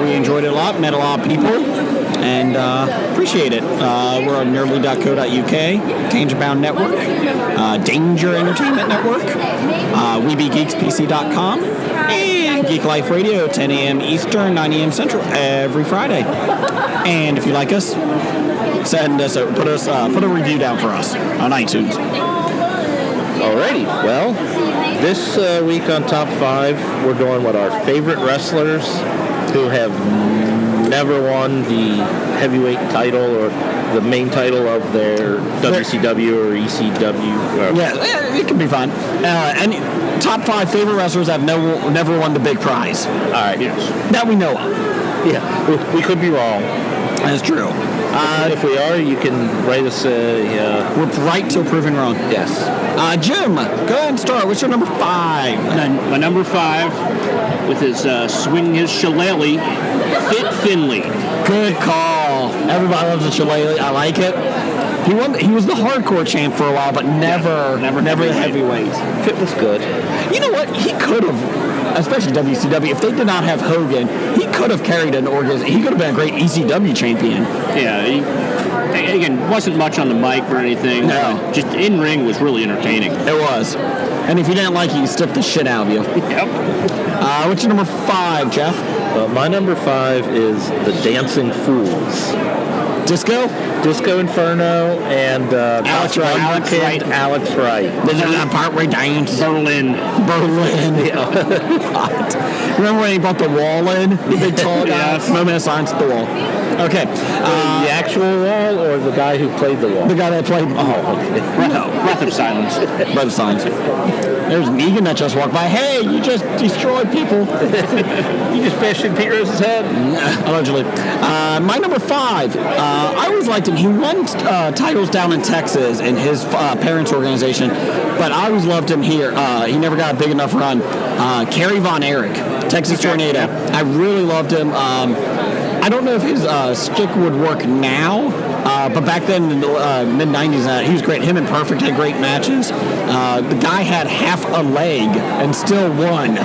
We enjoyed it a lot, met a lot of people, and appreciate it. We're on nerdly.co.uk, Danger Bound Network, Danger Entertainment Network, WeBeGeeksPC.com, and Geek Life Radio, 10 a.m. Eastern, 9 a.m. Central, every Friday. And if you like us, send us put a review down for us on iTunes. Alrighty, well, this week on Top 5, we're going with our favorite wrestlers who have never won the heavyweight title or the main title of their WCW or ECW. Yeah, it can be fun. And top 5 favorite wrestlers that have never won the big prize. All right, yes. That we know of. Yeah, we could be wrong. That's true. If we are, you can write us we're right till proven wrong. Yes. Jim, go ahead and start. What's your number 5? My number 5, with his swing his shillelagh, Fit Finlay. Good call. Everybody loves the shillelagh. I like it. He was the hardcore champ for a while, but never the heavyweight. Fit was good. You know what? He could have, especially WCW, if they did not have Hogan, he could have carried an organization. He could have been a great ECW champion. Yeah, again, wasn't much on the mic or anything. No. Just in-ring was really entertaining. It was. And if you didn't like it, you stick the shit out of you. Yep. What's your number 5, Jeff? My number 5 is the Dancing Fools. Disco Inferno and Alex Wright. This is that part where dance. Berlin. Yeah. Remember when he brought the wall in? The big tall guy? Yes. Moment of silence at the wall. Okay. The actual wall or the guy who played the wall? The guy that played. Oh, okay. Breath of silence. Breath of silence. There's Negan that just walked by. Hey, you just destroyed people. You just bashed in Pete Rose's head? Allegedly. My number 5. I always liked him. He won titles down in Texas in his parents' organization, but I always loved him here. He never got a big enough run. Kerry Von Erich, Texas Tornado. I really loved him. I don't know if his stick would work now, but back then in the mid-90s, he was great. Him and Perfect had great matches. The guy had half a leg and still won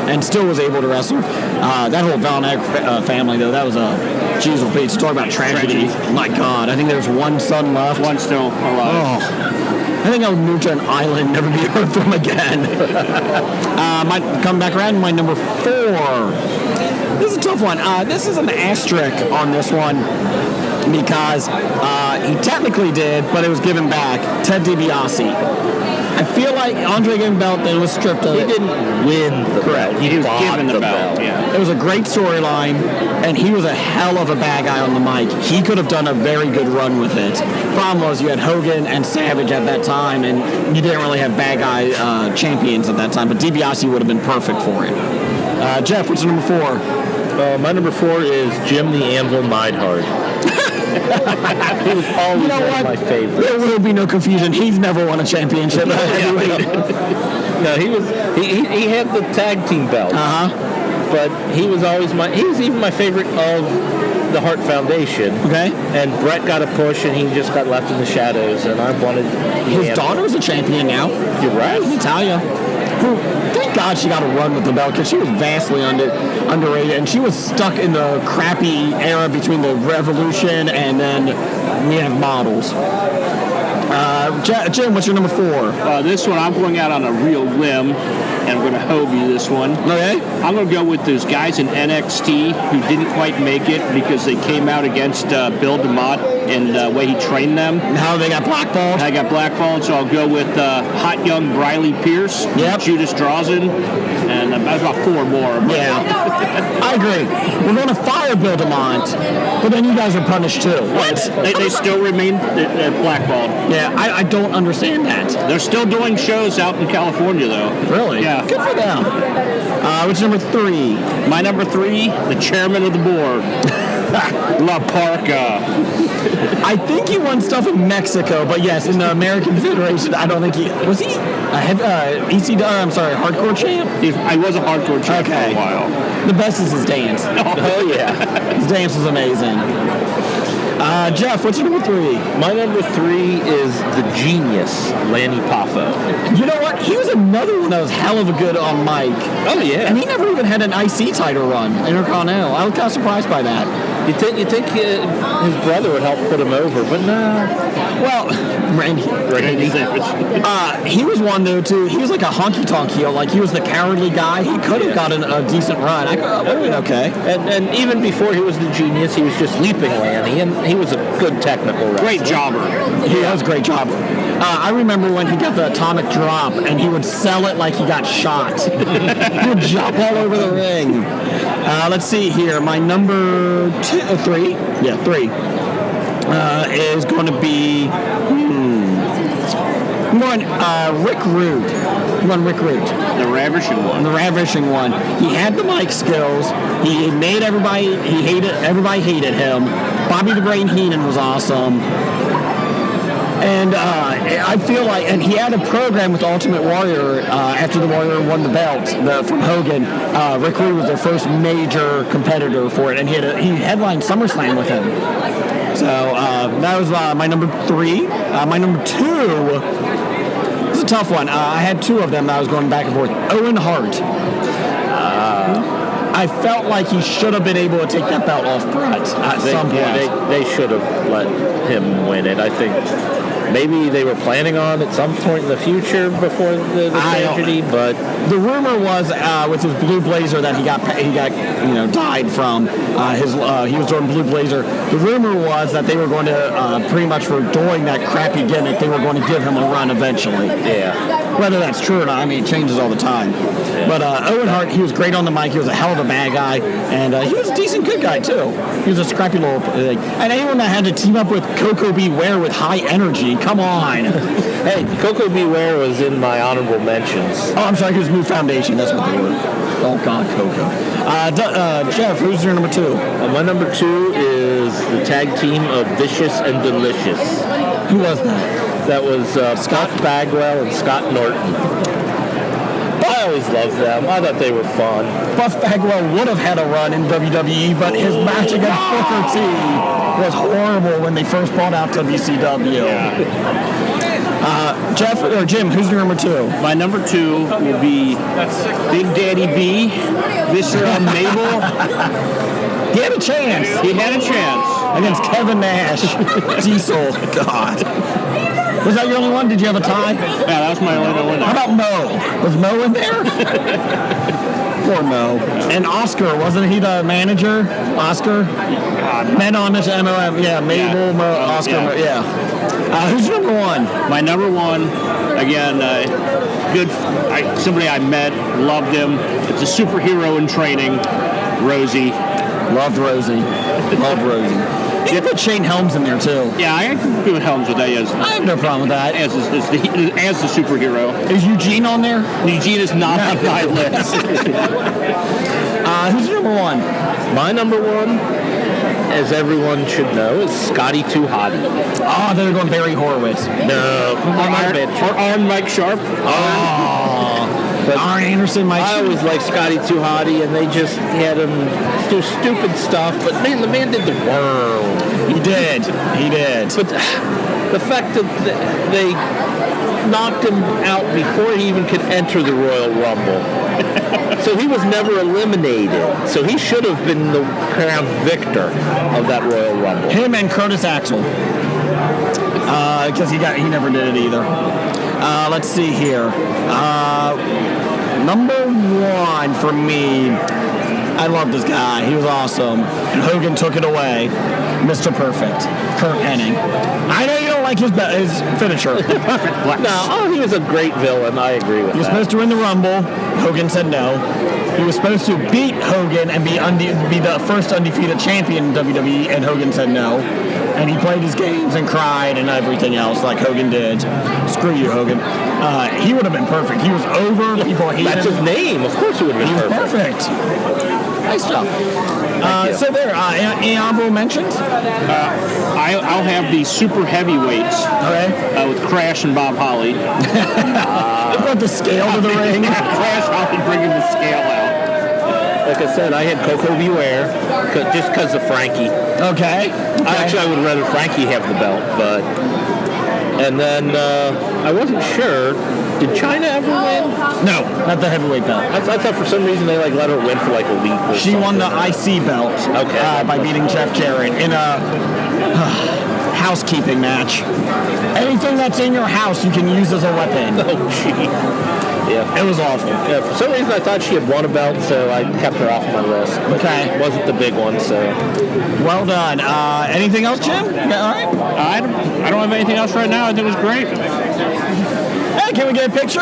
and still was able to wrestle. That whole Valnek family, though, that was a Jesus Pete. Talk about tragedy. My God, I think there's one son left. One still alive. Oh. I think I would move to an island, never be heard from again. Might come back around to my number 4. This is a tough one. This is an asterisk on this one because he technically did, but it was given back. Ted DiBiase. I feel like Andre gave him the belt, then it was stripped of it. He didn't win the belt. He was given the belt. Yeah. It was a great storyline, and he was a hell of a bad guy on the mic. He could have done a very good run with it. Problem was you had Hogan and Savage at that time, and you didn't really have bad guy champions at that time, but DiBiase would have been perfect for it. Jeff, what's your number 4? My number 4 is Jim the Anvil Neidhart. He was always my favorite. There will be no confusion. He's never won a championship. No, he had the tag team belt. But he was always he was even my favorite of the Hart Foundation. Okay. And Brett got a push, and he just got left in the shadows. And I wanted his daughter's a champion now. You're right. Natalia. Thank God she got a run with the belt because she was vastly underrated, and she was stuck in the crappy era between the Revolution and then we have models. Jim, what's your number 4? This one, I'm going out on a real limb, and I'm going to Hobie this one. Okay. I'm going to go with those guys in NXT who didn't quite make it because they came out against Bill DeMott and the way he trained them. How they got blackballed. I got blackballed, so I'll go with hot young Briley Pierce, Judas Drazen, and that's about 4 more. Yeah, I agree. We're going to fire Bill DeMott, but then you guys are punished too. What? They still remain blackballed. Yeah, I don't understand that. They're still doing shows out in California, though. Really? Yeah. Good for them. What's number 3? My number 3, the chairman of the board, La Parca. I think he won stuff in Mexico, but yes, in the American Federation, I don't think he was. He hardcore champ. I was a hardcore champ for a while. The best is his dance. Oh yeah, his dance is amazing. Jeff, what's your number 3? My number 3 is the genius, Lanny Poffo. You know what? He was another one that was hell of a good on mic. Oh, yeah. And he never even had an IC title run, Intercontinental. I was kind of surprised by that. You think his brother would help put him over, but no. Well, Randy. He was one, though, too. He was like a honky-tonk heel. Like, he was the cowardly guy. He could have gotten a decent run. I would have been okay. And even before he was the genius, he was just leaping Lanny, and he was a good technical wrestler. Great jobber. He was a great jobber. I remember when he got the atomic drop, and he would sell it like he got shot. He would jump all over the ring. Let's see here. My number 3. Yeah, 3. Is going to be... I'm going Rick Rude. I'm going Rick Rude. The Ravishing one. The Ravishing one. He had the mic skills. He made everybody... Everybody hated him. Bobby the Brain Heenan was awesome. And I feel like, and he had a program with Ultimate Warrior after the Warrior won the belt from Hogan. Rick Rude was their first major competitor for it, and he headlined SummerSlam with him. So that was my number 3. My number 2 is a tough one. I had 2 of them that I was going back and forth. Owen Hart. I felt like he should have been able to take that belt off Brett at some point. They should have let him win it. I think maybe they were planning on at some point in the future before the tragedy, but the rumor was with his blue blazer that he got died from. He was doing blue blazer. The rumor was that they were going to pretty much for doing that crappy gimmick, they were going to give him a run eventually. Yeah. Whether that's true or not, I mean, it changes all the time. Yeah. But Owen Hart, he was great on the mic. He was a hell of a bad guy, and he was a decent good guy too. He was a scrappy little thing. And anyone that had to team up with Coco Beware with high energy, come on. Hey, Coco Beware was in my honorable mentions. Oh, I'm sorry, his new foundation. That's what they were. Oh God, Coco. Jeff, who's your number 2? My number 2 is the tag team of Vicious and Delicious. Who was that? That was Scott Bagwell and Scott Norton. I always loved them. I thought they were fun. Buff Bagwell would have had a run in WWE, but his match against Booker T was horrible when they first brought out WCW. Jeff or Jim, who's your number 2? My number 2 will be Big Daddy B, Viscera Mabel. He had a chance. He had a chance against Kevin Nash. Diesel. God. Was that your only one? Did you have a tie? Yeah, that was my only one. How about Mo? Was Mo in there? Poor Mo. And Oscar, wasn't he the manager? Oscar? Men on this MOM. Yeah, Mabel, Mo, Oscar. Yeah. Who's your number 1? My number 1, again, good. Somebody I met, loved him. It's a superhero in training, Rosie. Loved Rosie. Loved Rosie. You put Shane Helms in there too. Yeah, I can put Helms with that. Yes. I have no problem with that. As the superhero. Is Eugene on there? Eugene is not on my list. Who's your number 1? My number 1, as everyone should know, is Scotty 2 Hottie. Oh, they're going Barry Horowitz. No. Or Arn Mike Sharp. But Arn Anderson, Mike I always liked Scotty 2 Hottie, and they just had him do stupid stuff. But man, the man did the world. He did. But the fact that they knocked him out before he even could enter the Royal Rumble. So he was never eliminated. So he should have been the crowned victor of that Royal Rumble. Him and Curtis Axel. Because he never did it either. Let's see here. Number 1 for me. I love this guy. He was awesome. And Hogan took it away. Mr. Perfect. Kurt Hennig. I know you don't like his finisher. No, he was a great villain. I agree with that. He was supposed to win the Rumble. Hogan said no. He was supposed to beat Hogan and be the first undefeated champion in WWE, and Hogan said no. And he played his games and cried and everything else like Hogan did. Screw you, Hogan. He would have been perfect. He was over. People hated him. That's his name. Of course he would have been perfect. Nice job. So there, any honorable mentions? I'll have the super heavyweights. Okay. With Crash and Bob Holly. They brought the scale to the ring. Crash Holly bringing the scale out. Like I said, I had Coco Beware just because of Frankie. Okay. Actually, I would rather Frankie have the belt, but... And then I wasn't sure. Did Chyna ever win? No, not the heavyweight belt. I thought for some reason they let her win for like a week. Or she something. won the IC belt. Okay. By beating Jeff Jarrett in a housekeeping match. Anything that's in your house you can use as a weapon. Oh, gee. Yeah. It was awful. Yeah, for some reason I thought she had won a belt, so I kept her off my list. But it wasn't the big one, so. Well done. Anything else, Jim? All right. I don't have anything else right now. I think it was great. Hey, can we get a picture?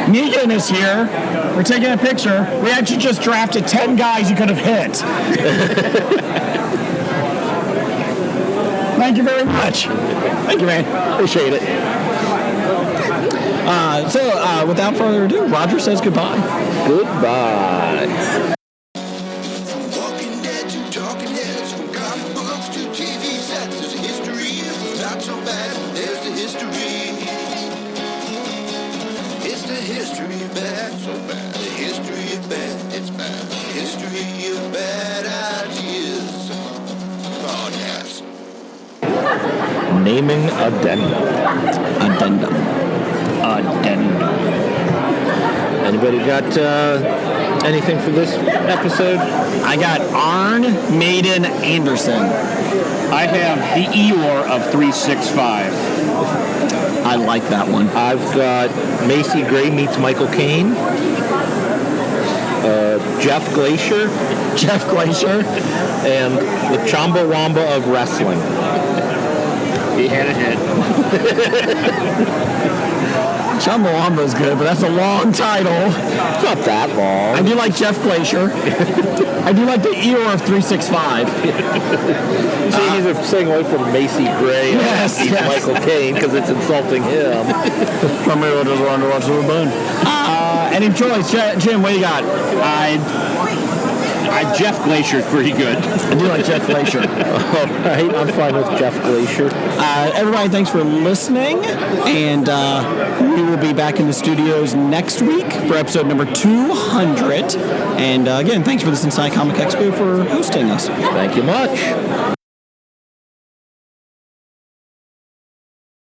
Negan is here. We're taking a picture. We actually just drafted 10 guys you could have hit. Thank you very much. Thank you, man. Appreciate it. So, without further ado, Roger says goodbye. Goodbye. Walking Dead to Talking Heads, from comic books to TV sets, there's a history. Not so bad, there's the history. It's the history of bad, so bad. The history of bad, it's bad. The history of bad ideas. Podcast. Naming addendum. Anybody got anything for this episode? I got Arn Maiden Anderson. I have the Eeyore of 365. I like that one. I've got Macy Gray meets Michael Caine. Jeff Glacier. And the Chumbawamba of wrestling. He had a hit. Chumbawamba is good, but that's a long title. It's not that long. I do like Jeff Glacier. I do like the Eeyore of 365. See, he's staying away from Macy Gray and Michael Caine because it's insulting him. From here, just wanted to watch the bun. Any choice, Jim? What do you got? Jeff Glacier is pretty good. I do like Jeff Glacier. All right, I'm fine with Jeff Glacier. Everybody, thanks for listening, and we will be back in the studios next week for episode number 200. And again, thanks for this Inside Comic Expo for hosting us. Thank you much.